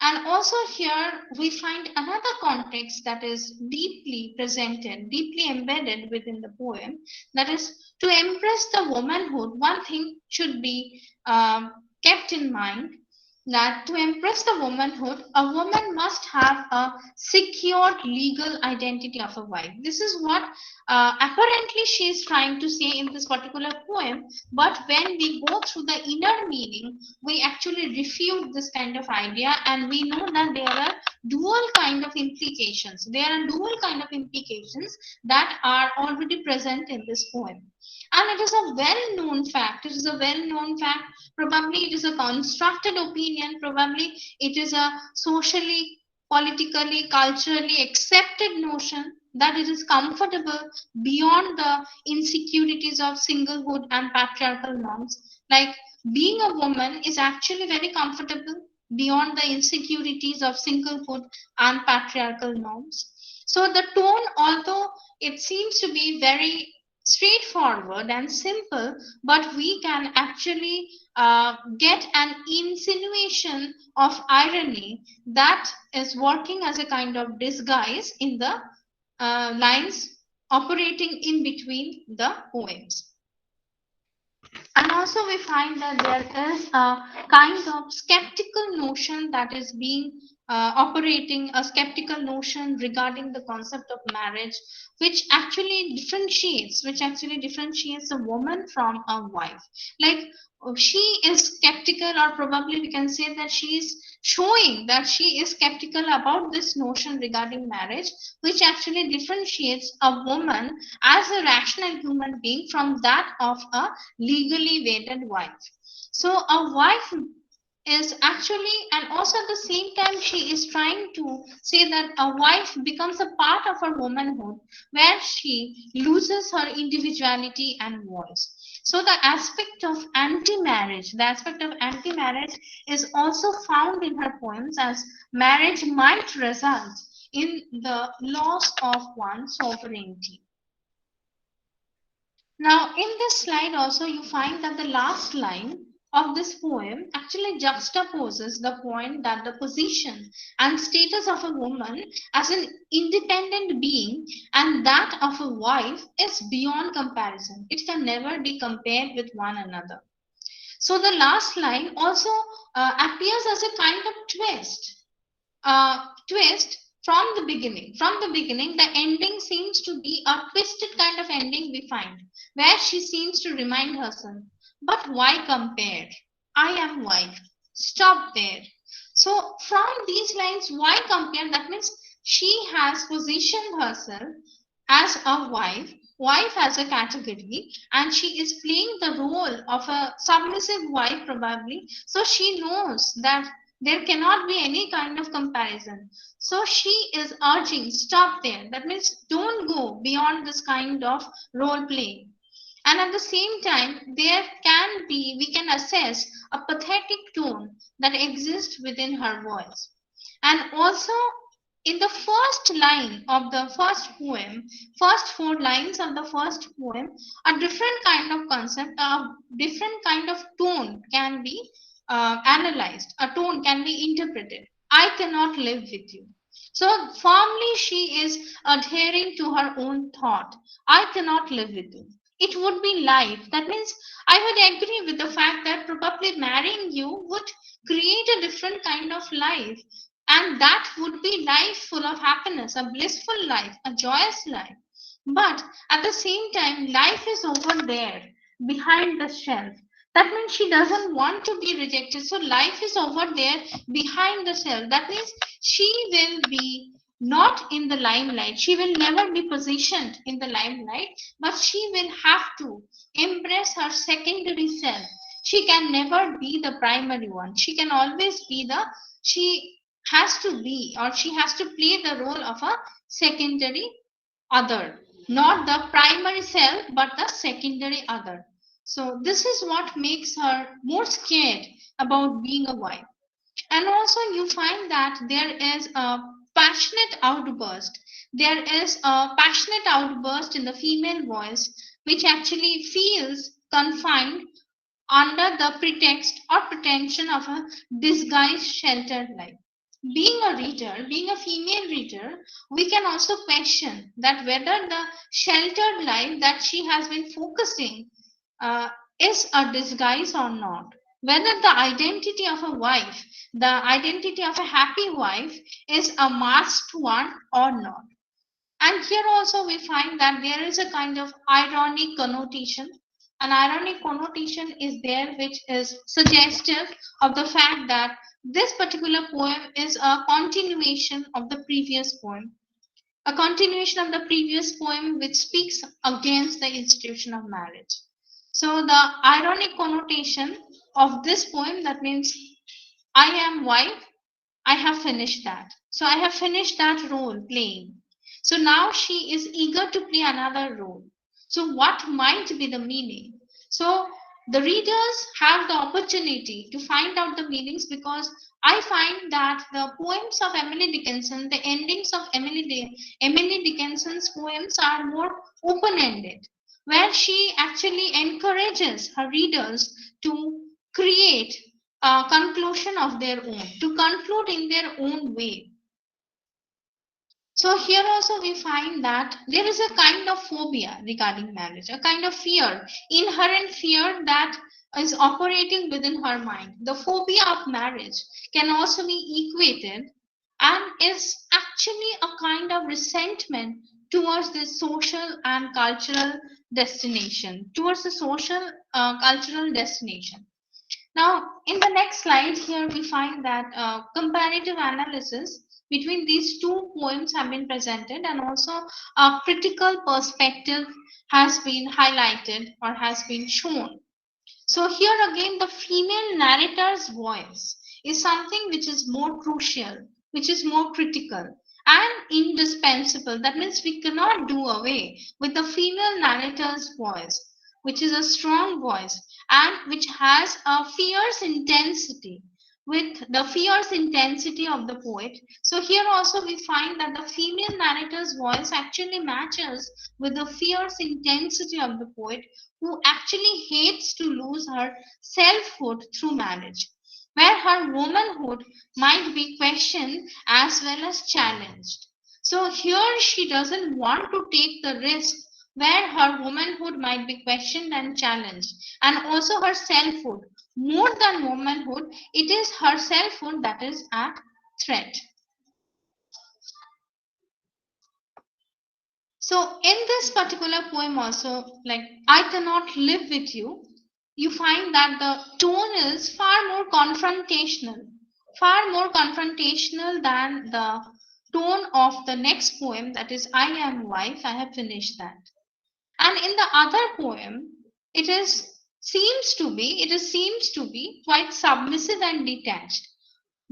And also here we find another context that is deeply presented, deeply embedded within the poem, that is to embrace the womanhood. One thing should be kept in mind, that to embrace the womanhood, a woman must have a secured legal identity of a wife. This is what apparently she is trying to say in this particular poem. But when we go through the inner meaning, we actually refute this kind of idea, and we know that there are dual kind of implications. There are dual kind of implications that are already present in this poem. And it is a well-known fact. It is a well-known fact. Probably it is a constructed opinion. Probably it is a socially, politically, culturally accepted notion that it is comfortable beyond the insecurities of singlehood and patriarchal norms. Like being a woman is actually very comfortable beyond the insecurities of singlehood and patriarchal norms. So the tone, although it seems to be very straightforward and simple, but we can actually get an insinuation of irony that is working as a kind of disguise in the lines operating in between the poems. And also we find that there is a kind of skeptical notion that is being operating, a skeptical notion regarding the concept of marriage, which actually differentiates a woman from a wife. Like she is skeptical, or probably we can say that she is showing that she is skeptical about this notion regarding marriage, which actually differentiates a woman as a rational human being from that of a legally wedded wife. So a wife is actually, and also at the same time she is trying to say that a wife becomes a part of her womanhood where she loses her individuality and voice. So the aspect of anti-marriage is also found in her poems, as marriage might result in the loss of one's sovereignty. Now, in this slide also, you find that the last line of this poem actually juxtaposes the point that the position and status of a woman as an independent being and that of a wife is beyond comparison. It can never be compared with one another. So the last line also appears as a kind of twist from the beginning. From the beginning, the ending seems to be a twisted kind of ending we find, where she seems to remind herself, but why compare? I am wife. Stop there. So from these lines, why compare? That means she has positioned herself as a wife wife as a category, and she is playing the role of a submissive wife probably. So she knows that there cannot be any kind of comparison. So she is urging, stop there. That means don't go beyond this kind of role playing. And at the same time, there can be, we can assess a pathetic tone that exists within her voice. And also, in the first line of the first poem, first 4 lines of the first poem, a different kind of concept, a different kind of tone can be analyzed, a tone can be interpreted. I cannot live with you. So firmly she is adhering to her own thought. I cannot live with you. It would be life. That means I would agree with the fact that probably marrying you would create a different kind of life. And that would be life full of happiness, a blissful life, a joyous life. But at the same time, life is over there behind the shelf. That means she doesn't want to be rejected. So life is over there behind the shelf. That means she will be not in the limelight. She will never be positioned in the limelight, but she will have to embrace her secondary self. She can never be the primary one. She can always be she has to be, or she has to play the role of a secondary other, not the primary self, but the secondary other. So this is what makes her more scared about being a wife. And also you find that there is a passionate outburst. There is a passionate outburst in the female voice, which actually feels confined under the pretext or pretension of a disguised sheltered life. Being a reader, being a female reader, we can also question that whether the sheltered life that she has been focusing uh, is a disguise or not. Whether the identity of a wife, the identity of a happy wife, is a masked one or not. And here also we find that there is a kind of ironic connotation. An ironic connotation is there which is suggestive of the fact that this particular poem is a continuation of the previous poem. A continuation of the previous poem which speaks against the institution of marriage. So the ironic connotation of this poem, that means I am wife, I have finished that. So I have finished that role playing. So now she is eager to play another role. So what might be the meaning? So the readers have the opportunity to find out the meanings, because I find that the poems of Emily Dickinson, the endings of Emily Dickinson's poems are more open-ended, where she actually encourages her readers to create a conclusion of their own, to conclude in their own way. So here also we find that there is a kind of phobia regarding marriage, a kind of fear, inherent fear that is operating within her mind. The phobia of marriage can also be equated and is actually a kind of resentment towards this social and cultural destination, towards the social cultural destination. Now, in the next slide here, we find that comparative analysis between these two poems have been presented, and also a critical perspective has been highlighted or has been shown. So here again, the female narrator's voice is something which is more crucial, which is more critical and indispensable. That means we cannot do away with the female narrator's voice, which is a strong voice and which has a fierce intensity, with the fierce intensity of the poet. So here also we find that the female narrator's voice actually matches with the fierce intensity of the poet, who actually hates to lose her selfhood through marriage, where her womanhood might be questioned as well as challenged. So here she doesn't want to take the risk where her womanhood might be questioned and challenged, and also her selfhood. More than womanhood, it is her selfhood that is at threat. So in this particular poem also, like I cannot live with you, you find that the tone is far more confrontational than the tone of the next poem, that is I am wife, I have finished that. And in the other poem, it seems to be quite submissive and detached.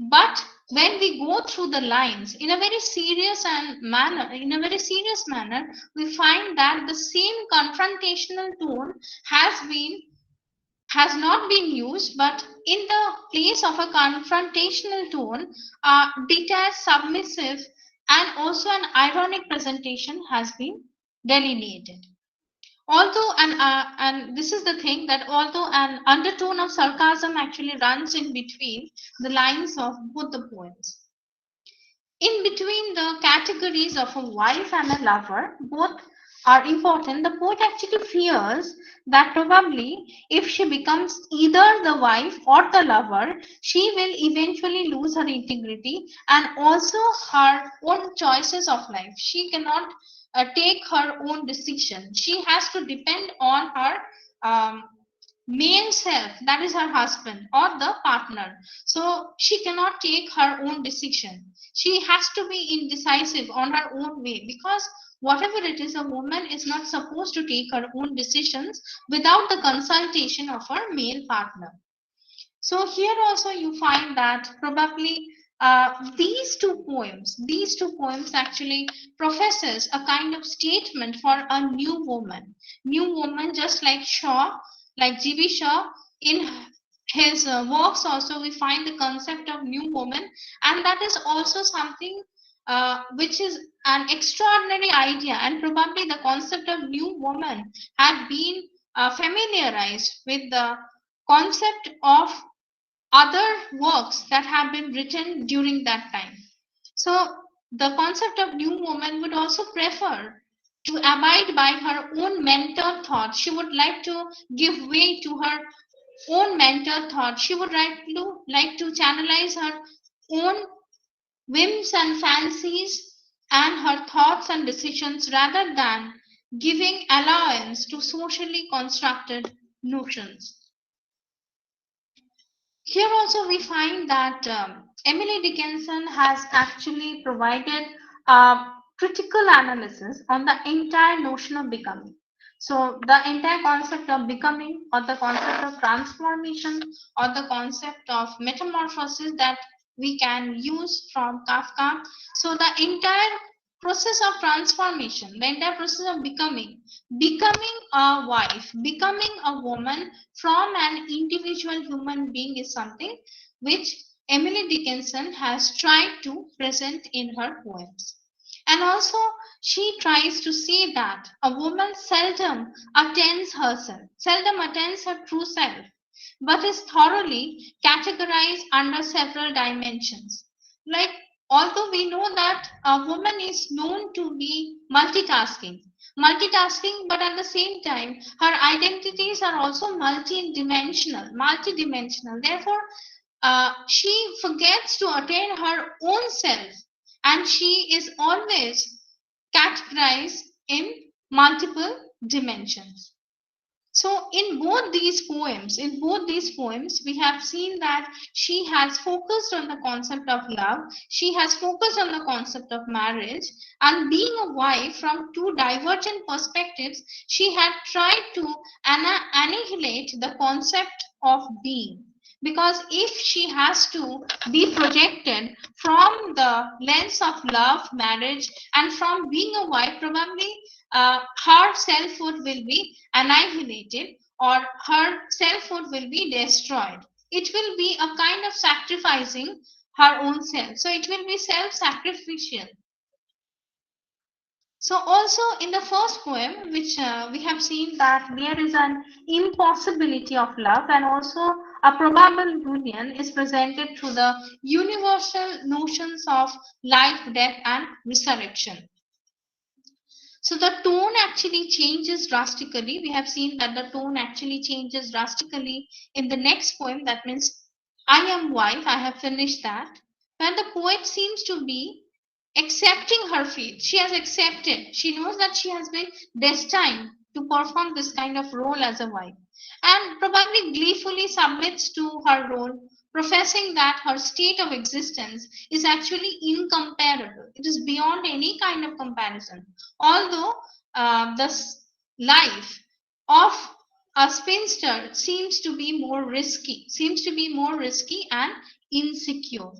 But when we go through the lines in a very serious manner, we find that the same confrontational tone has not been used, but in the place of a confrontational tone, detached, submissive, and also an ironic presentation has been delineated. Although, and this is the thing, that although an undertone of sarcasm actually runs in between the lines of both the poems. In between the categories of a wife and a lover, both are important. The poet actually fears that probably if she becomes either the wife or the lover, she will eventually lose her integrity and also her own choices of life. She cannot take her own decision. She has to depend on her um, male self, that is her husband or the partner. So she cannot take her own decision. She has to be indecisive on her own way, because whatever it is, a woman is not supposed to take her own decisions without the consultation of her male partner. So here also you find that probably these two poems actually professes a kind of statement for a new woman. New woman, just like Shaw, like G.B. Shaw, in his works also we find the concept of new woman, and that is also something which is an extraordinary idea, and probably the concept of new woman had been familiarized with the concept of other works that have been written during that time. So the concept of new woman would also prefer to abide by her own mental thought. She would like to give way to her own mental thought. She would like to channelize her own whims and fancies and her thoughts and decisions rather than giving allowance to socially constructed notions. Here also we find that Emily Dickinson has actually provided a critical analysis on the entire notion of becoming. So the entire concept of becoming, or the concept of transformation, or the concept of metamorphosis that we can use from Kafka. So the entire process of transformation, the entire process of becoming a wife, becoming a woman from an individual human being is something which Emily Dickinson has tried to present in her poems. And also, she tries to say that a woman seldom attends herself, seldom attends her true self, but is thoroughly categorized under several dimensions. Like, although we know that a woman is known to be multitasking, but at the same time, her identities are also multidimensional. Therefore, she forgets to attain her own self, and she is always categorized in multiple dimensions. So in both these poems, we have seen that she has focused on the concept of love, she has focused on the concept of marriage, and being a wife from two divergent perspectives, she had tried to annihilate the concept of being. Because if she has to be projected from the lens of love, marriage, and from being a wife, probably her selfhood will be annihilated, or her selfhood will be destroyed. It will be a kind of sacrificing her own self. So it will be self-sacrificial. So also in the first poem, which we have seen that there is an impossibility of love, and also a probable union is presented through the universal notions of life, death, and resurrection. So the tone actually changes drastically. We have seen that the tone actually changes drastically in the next poem. That means, I am wife, I have finished that. When the poet seems to be accepting her fate. She has accepted. She knows that she has been destined to perform this kind of role as a wife, and probably gleefully submits to her role, professing that her state of existence is actually incomparable. It is beyond any kind of comparison. Although the life of a spinster seems to be more risky, and insecure.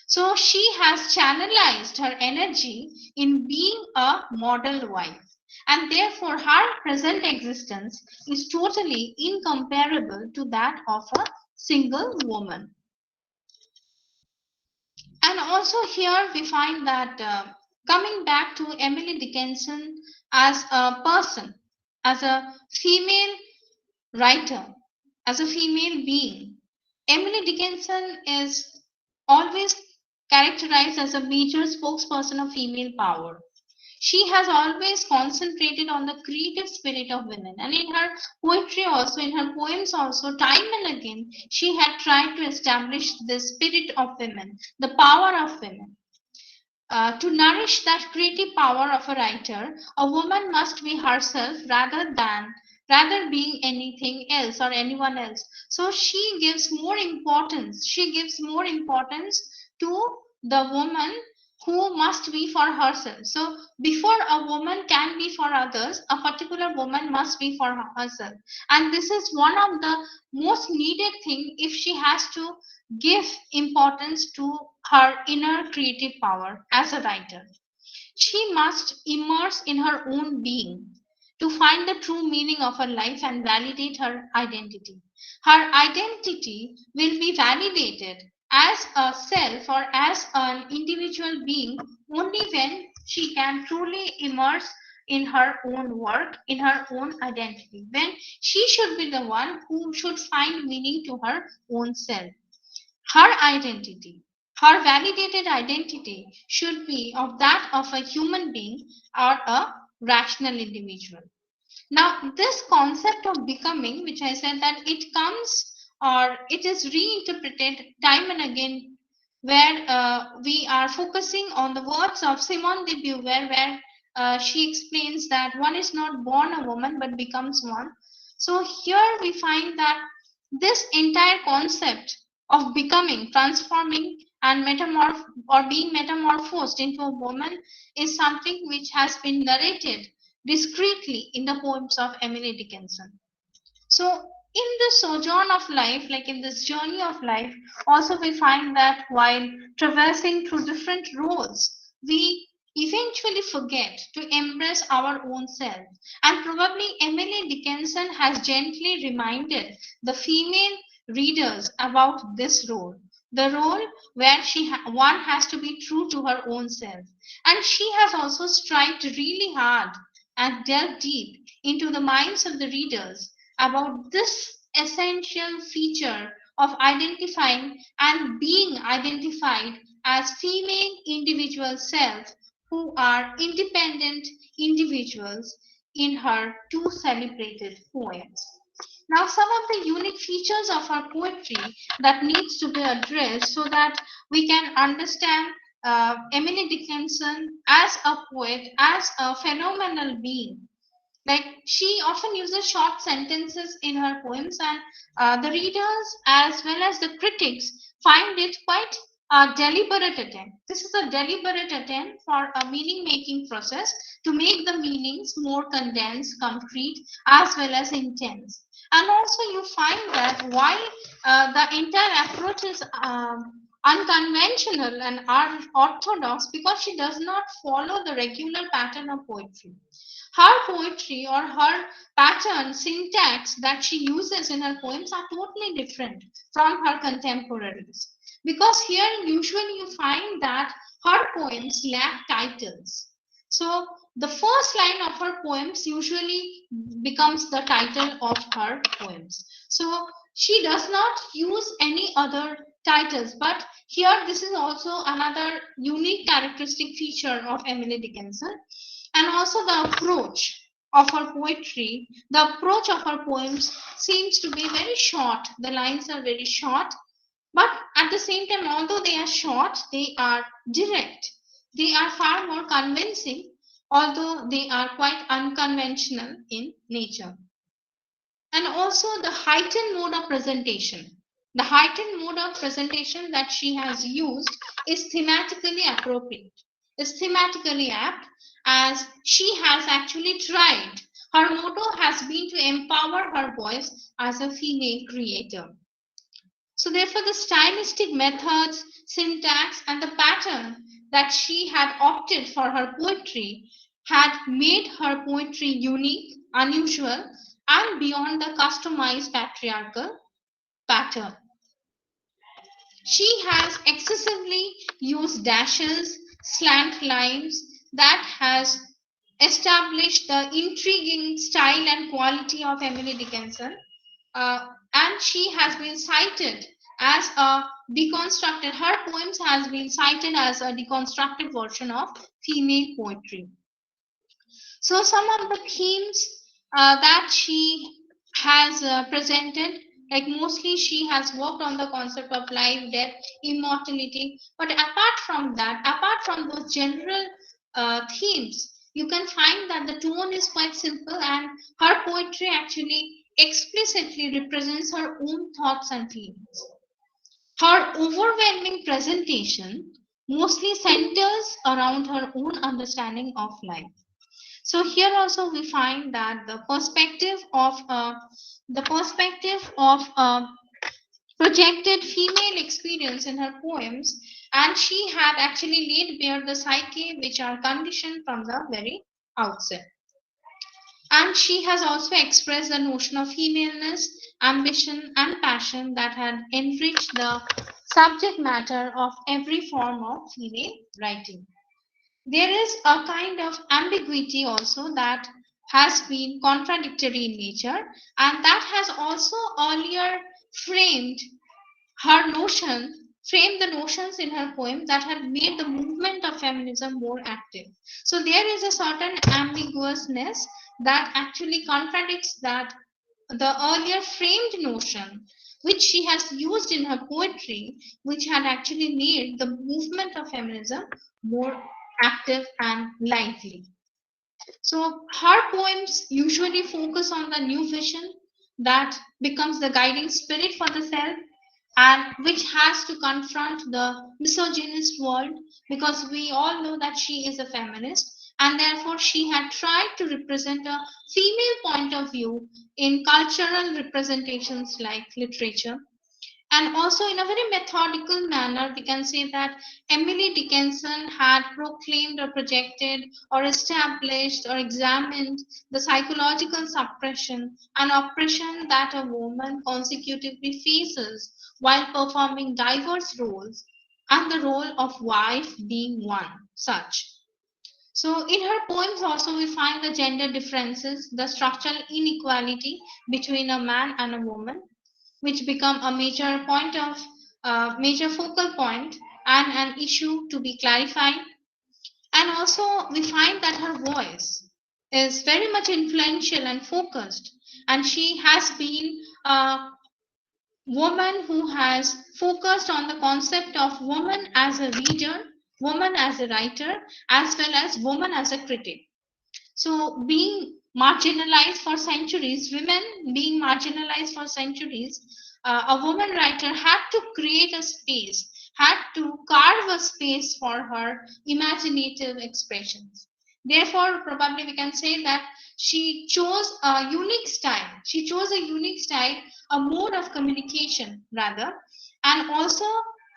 So she has channelized her energy in being a model wife, and therefore her present existence is totally incomparable to that of a single woman. And also here we find that coming back to Emily Dickinson as a person, as a female writer, as a female being, Emily Dickinson is always characterized as a major spokesperson of female power. She has always concentrated on the creative spirit of women, and in her poetry also, in her poems also, time and again she had tried to establish the spirit of women, the power of women. To nourish that creative power of a writer, a woman must be herself rather being anything else or anyone else. So she gives more importance. She gives more importance to the woman who must be for herself. So before a woman can be for others, a particular woman must be for herself. And this is one of the most needed thing if she has to give importance to her inner creative power as a writer. She must immerse in her own being to find the true meaning of her life and validate her identity. Her identity will be validated as a self or as an individual being only when she can truly immerse in her own work, in her own identity, when she should be the one who should find meaning to her own self. Her identity, her validated identity, should be of that of a human being or a rational individual. Now, this concept of becoming, which I said that it comes or it is reinterpreted time and again, where we are focusing on the words of Simone de Beauvoir, where she explains that one is not born a woman but becomes one. So here we find that this entire concept of becoming, transforming, and being metamorphosed into a woman is something which has been narrated discreetly in the poems of Emily Dickinson. So, in the sojourn of life, like in this journey of life, also we find that while traversing through different roles, we eventually forget to embrace our own self. And probably Emily Dickinson has gently reminded the female readers about this role. The role where one has to be true to her own self. And she has also strived really hard and delved deep into the minds of the readers about this essential feature of identifying and being identified as female individual self who are independent individuals in her two celebrated poems. Now, some of the unique features of her poetry that needs to be addressed so that we can understand Emily Dickinson as a poet, as a phenomenal being. Like she often uses short sentences in her poems, and the readers as well as the critics find it quite a deliberate attempt. This is a deliberate attempt for a meaning making process to make the meanings more condensed, concrete, as well as intense. And also, you find that while the entire approach is unconventional and unorthodox because she does not follow the regular pattern of poetry. Her poetry or her pattern, syntax that she uses in her poems are totally different from her contemporaries. Because here, usually, you find that her poems lack titles. So, the first line of her poems usually becomes the title of her poems. So, she does not use any other titles, but here, this is also another unique characteristic feature of Emily Dickinson. And also the approach of her poetry, the approach of her poems seems to be very short. The lines are very short, but at the same time, although they are short, they are direct. They are far more convincing, although they are quite unconventional in nature. And also the heightened mode of presentation. The heightened mode of presentation that she has used is thematically appropriate, is thematically apt, as she has actually tried Her motto has been to empower her voice as a female creator. So therefore, the stylistic methods, syntax, and the pattern that she had opted for her poetry had made her poetry unique, unusual, and beyond the customized patriarchal pattern. She has excessively used dashes, slant lines that has established the intriguing style and quality of Emily Dickinson, and she has been cited as a deconstructed. Her poems has been cited as a deconstructed version of female poetry. So some of the themes that she has presented, like mostly she has worked on the concept of life, death, immortality. But apart from that, apart from those general themes, you can find that the tone is quite simple, and her poetry actually explicitly represents her own thoughts and feelings. Her overwhelming presentation mostly centers around her own understanding of life. So here also we find that the perspective of projected female experience in her poems, and she had actually laid bare the psyche which are conditioned from the very outset. And she has also expressed the notion of femaleness, ambition, and passion that had enriched the subject matter of every form of female writing. There is a kind of ambiguity also that has been contradictory in nature, and that has also earlier framed her framed the notions in her poem that had made the movement of feminism more active. So there is a certain ambiguousness that actually contradicts that the earlier framed notion which she has used in her poetry, which had actually made the movement of feminism more active and lively. So her poems usually focus on the new vision that becomes the guiding spirit for the self, and which has to confront the misogynist world, because we all know that she is a feminist, and therefore she had tried to represent a female point of view in cultural representations like literature. And also, in a very methodical manner, we can say that Emily Dickinson had proclaimed or projected or established or examined the psychological suppression and oppression that a woman consecutively faces while performing diverse roles, and the role of wife being one such. So, in her poems, also, we find the gender differences, the structural inequality between a man and a woman, which become a major focal point and an issue to be clarified. And also we find that her voice is very much influential and focused, and she has been a woman who has focused on the concept of woman as a reader, woman as a writer, as well as woman as a critic. So, being marginalized for centuries, women being marginalized for centuries, a woman writer had to create a space, had to carve a space for her imaginative expressions. Therefore, probably we can say that she chose a unique style. She chose a unique style, a mode of communication rather, and also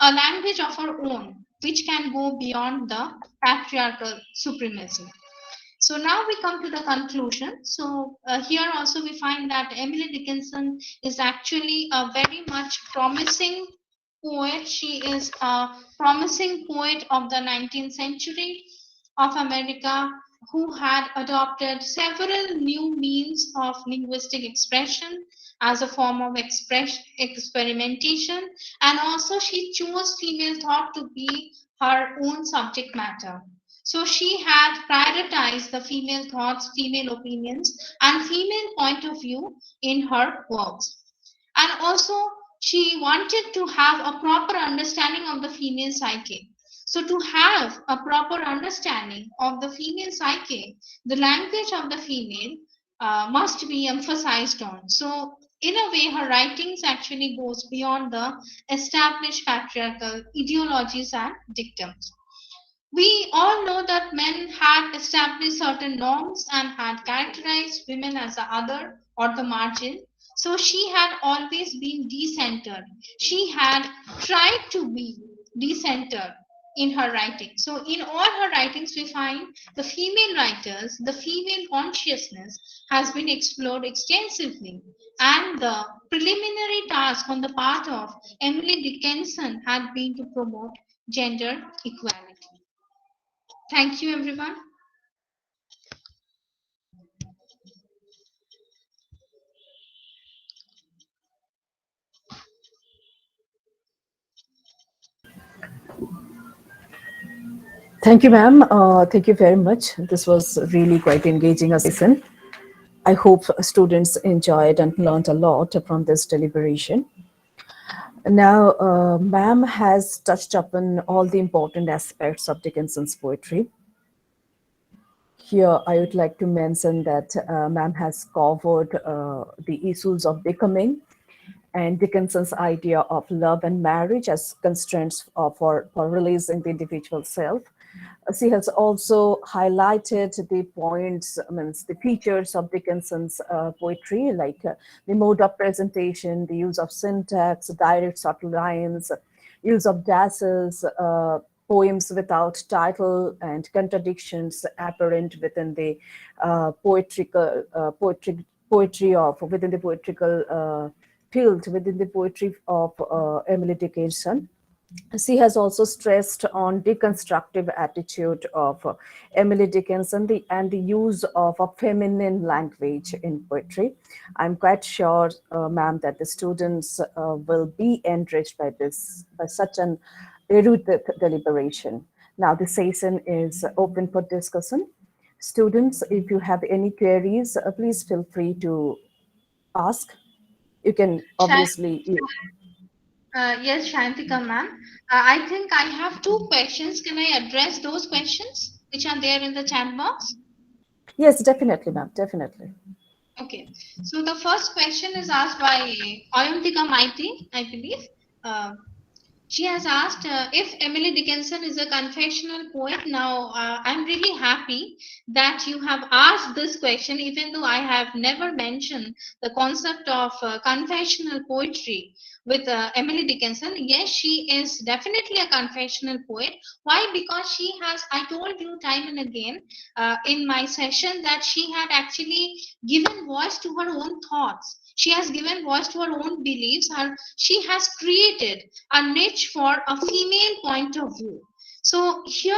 a language of her own, which can go beyond the patriarchal supremacy. So now we come to the conclusion. So here also we find that Emily Dickinson is actually a very much promising poet. She is a promising poet of the 19th century of America, who had adopted several new means of linguistic expression as a form of experimentation, and also she chose female thought to be her own subject matter. So she had prioritized the female thoughts, female opinions, and female point of view in her works. And also, she wanted to have a proper understanding of the female psyche. So, to have a proper understanding of the female psyche, the language of the female must be emphasized on. So, in a way, her writings actually goes beyond the established patriarchal ideologies and dictums. We all know that men had established certain norms and had characterized women as the other or the margin. So she had always been decentered. She had tried to be decentered in her writing. So in all her writings, we find the female writers, the female consciousness has been explored extensively. And the preliminary task on the part of Emily Dickinson had been to promote gender equality. Thank you, everyone. Thank you, ma'am. Thank you very much. This was really quite engaging a session. I hope students enjoyed and learned a lot from this deliberation. Now, ma'am has touched upon all the important aspects of Dickinson's poetry. Here, I would like to mention that ma'am has covered the issues of becoming and Dickinson's idea of love and marriage as constraints for releasing the individual self. She has also highlighted the points, the features of Dickinson's poetry, like the mode of presentation, the use of syntax, direct subtle lines, use of dashes, poems without title, and contradictions apparent within the poetry of within the poetical field within the poetry of Emily Dickinson. She has also stressed on deconstructive attitude of Emily Dickinson and the use of a feminine language in poetry. I'm quite sure, ma'am, that the students will be enriched by such an erudite deliberation. Now the session is open for discussion. Students, if you have any queries, please feel free to ask. You can obviously. Yes, Shantika ma'am. I think I have two questions. Can I address those questions which are there in the chat box? Yes, definitely, ma'am. Definitely. Okay. So the first question is asked by Ayantika Maiti, I believe. She has asked if Emily Dickinson is a confessional poet. Now, I'm really happy that you have asked this question, even though I have never mentioned the concept of confessional poetry with Emily Dickinson. Yes, she is definitely a confessional poet. Why? Because she has, I told you time and again in my session that she had actually given voice to her own thoughts. She has given voice to her own beliefs. She has created a niche for a female point of view. So here,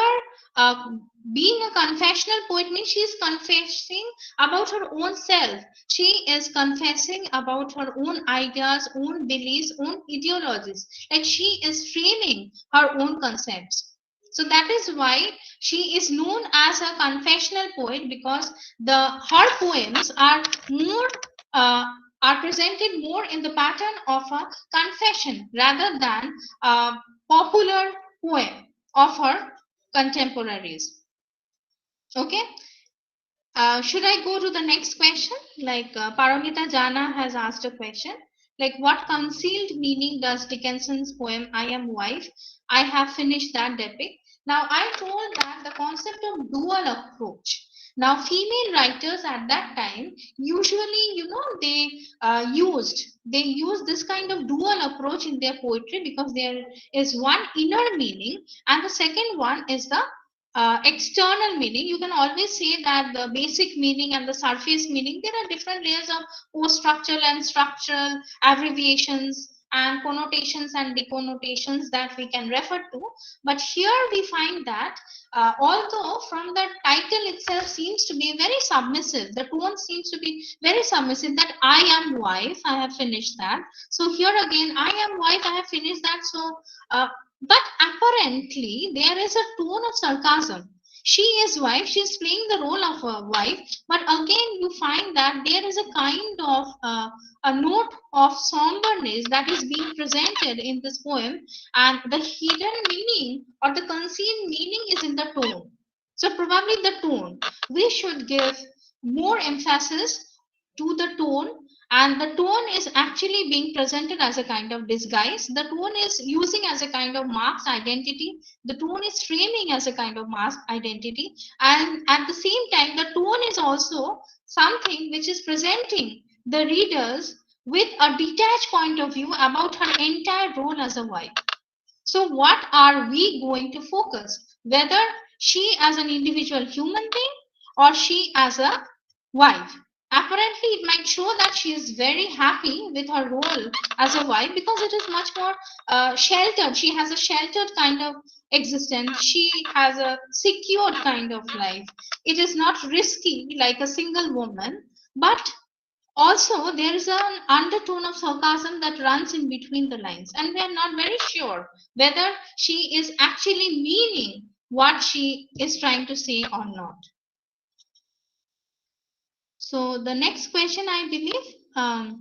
being a confessional poet means she is confessing about her own self. She is confessing about her own ideas, own beliefs, own ideologies. Like she is framing her own concepts. So that is why she is known as a confessional poet, because her poems are more are presented more in the pattern of a confession rather than a popular poem of her contemporaries. Okay. Should I go to the next question? Like Paramita Jana has asked a question. Like, what concealed meaning does Dickinson's poem "I Am Wife"? I have finished that epic. Now, I told that the concept of dual approach. Now, female writers at that time usually, they used this kind of dual approach in their poetry, because there is one inner meaning and the second one is the external meaning. You can always say that the basic meaning and the surface meaning, there are different layers of post-structural and structural abbreviations and connotations and deconnotations that we can refer to. But here we find that although from the title itself seems to be very submissive, the tone seems to be very submissive, that I am wife, I have finished that. So here again, I am wife, I have finished that. So but apparently there is a tone of sarcasm. She is wife, she is playing the role of a wife, but again you find that there is a kind of a note of somberness that is being presented in this poem, and the hidden meaning or the concealed meaning is in the tone. So probably the tone, we should give more emphasis to the tone, and the tone is actually being presented as a kind of disguise. The tone is using as a kind of masked identity. The tone is framing as a kind of masked identity, and at the same time the tone is also something which is presenting the readers with a detached point of view about her entire role as a wife. So what are we going to focus? Whether she as an individual human being or she as a wife. Apparently, it might show that she is very happy with her role as a wife because it is much more sheltered. She has a sheltered kind of existence. She has a secured kind of life. It is not risky like a single woman, but also there is an undertone of sarcasm that runs in between the lines, and we are not very sure whether she is actually meaning what she is trying to say or not. So the next question, I believe,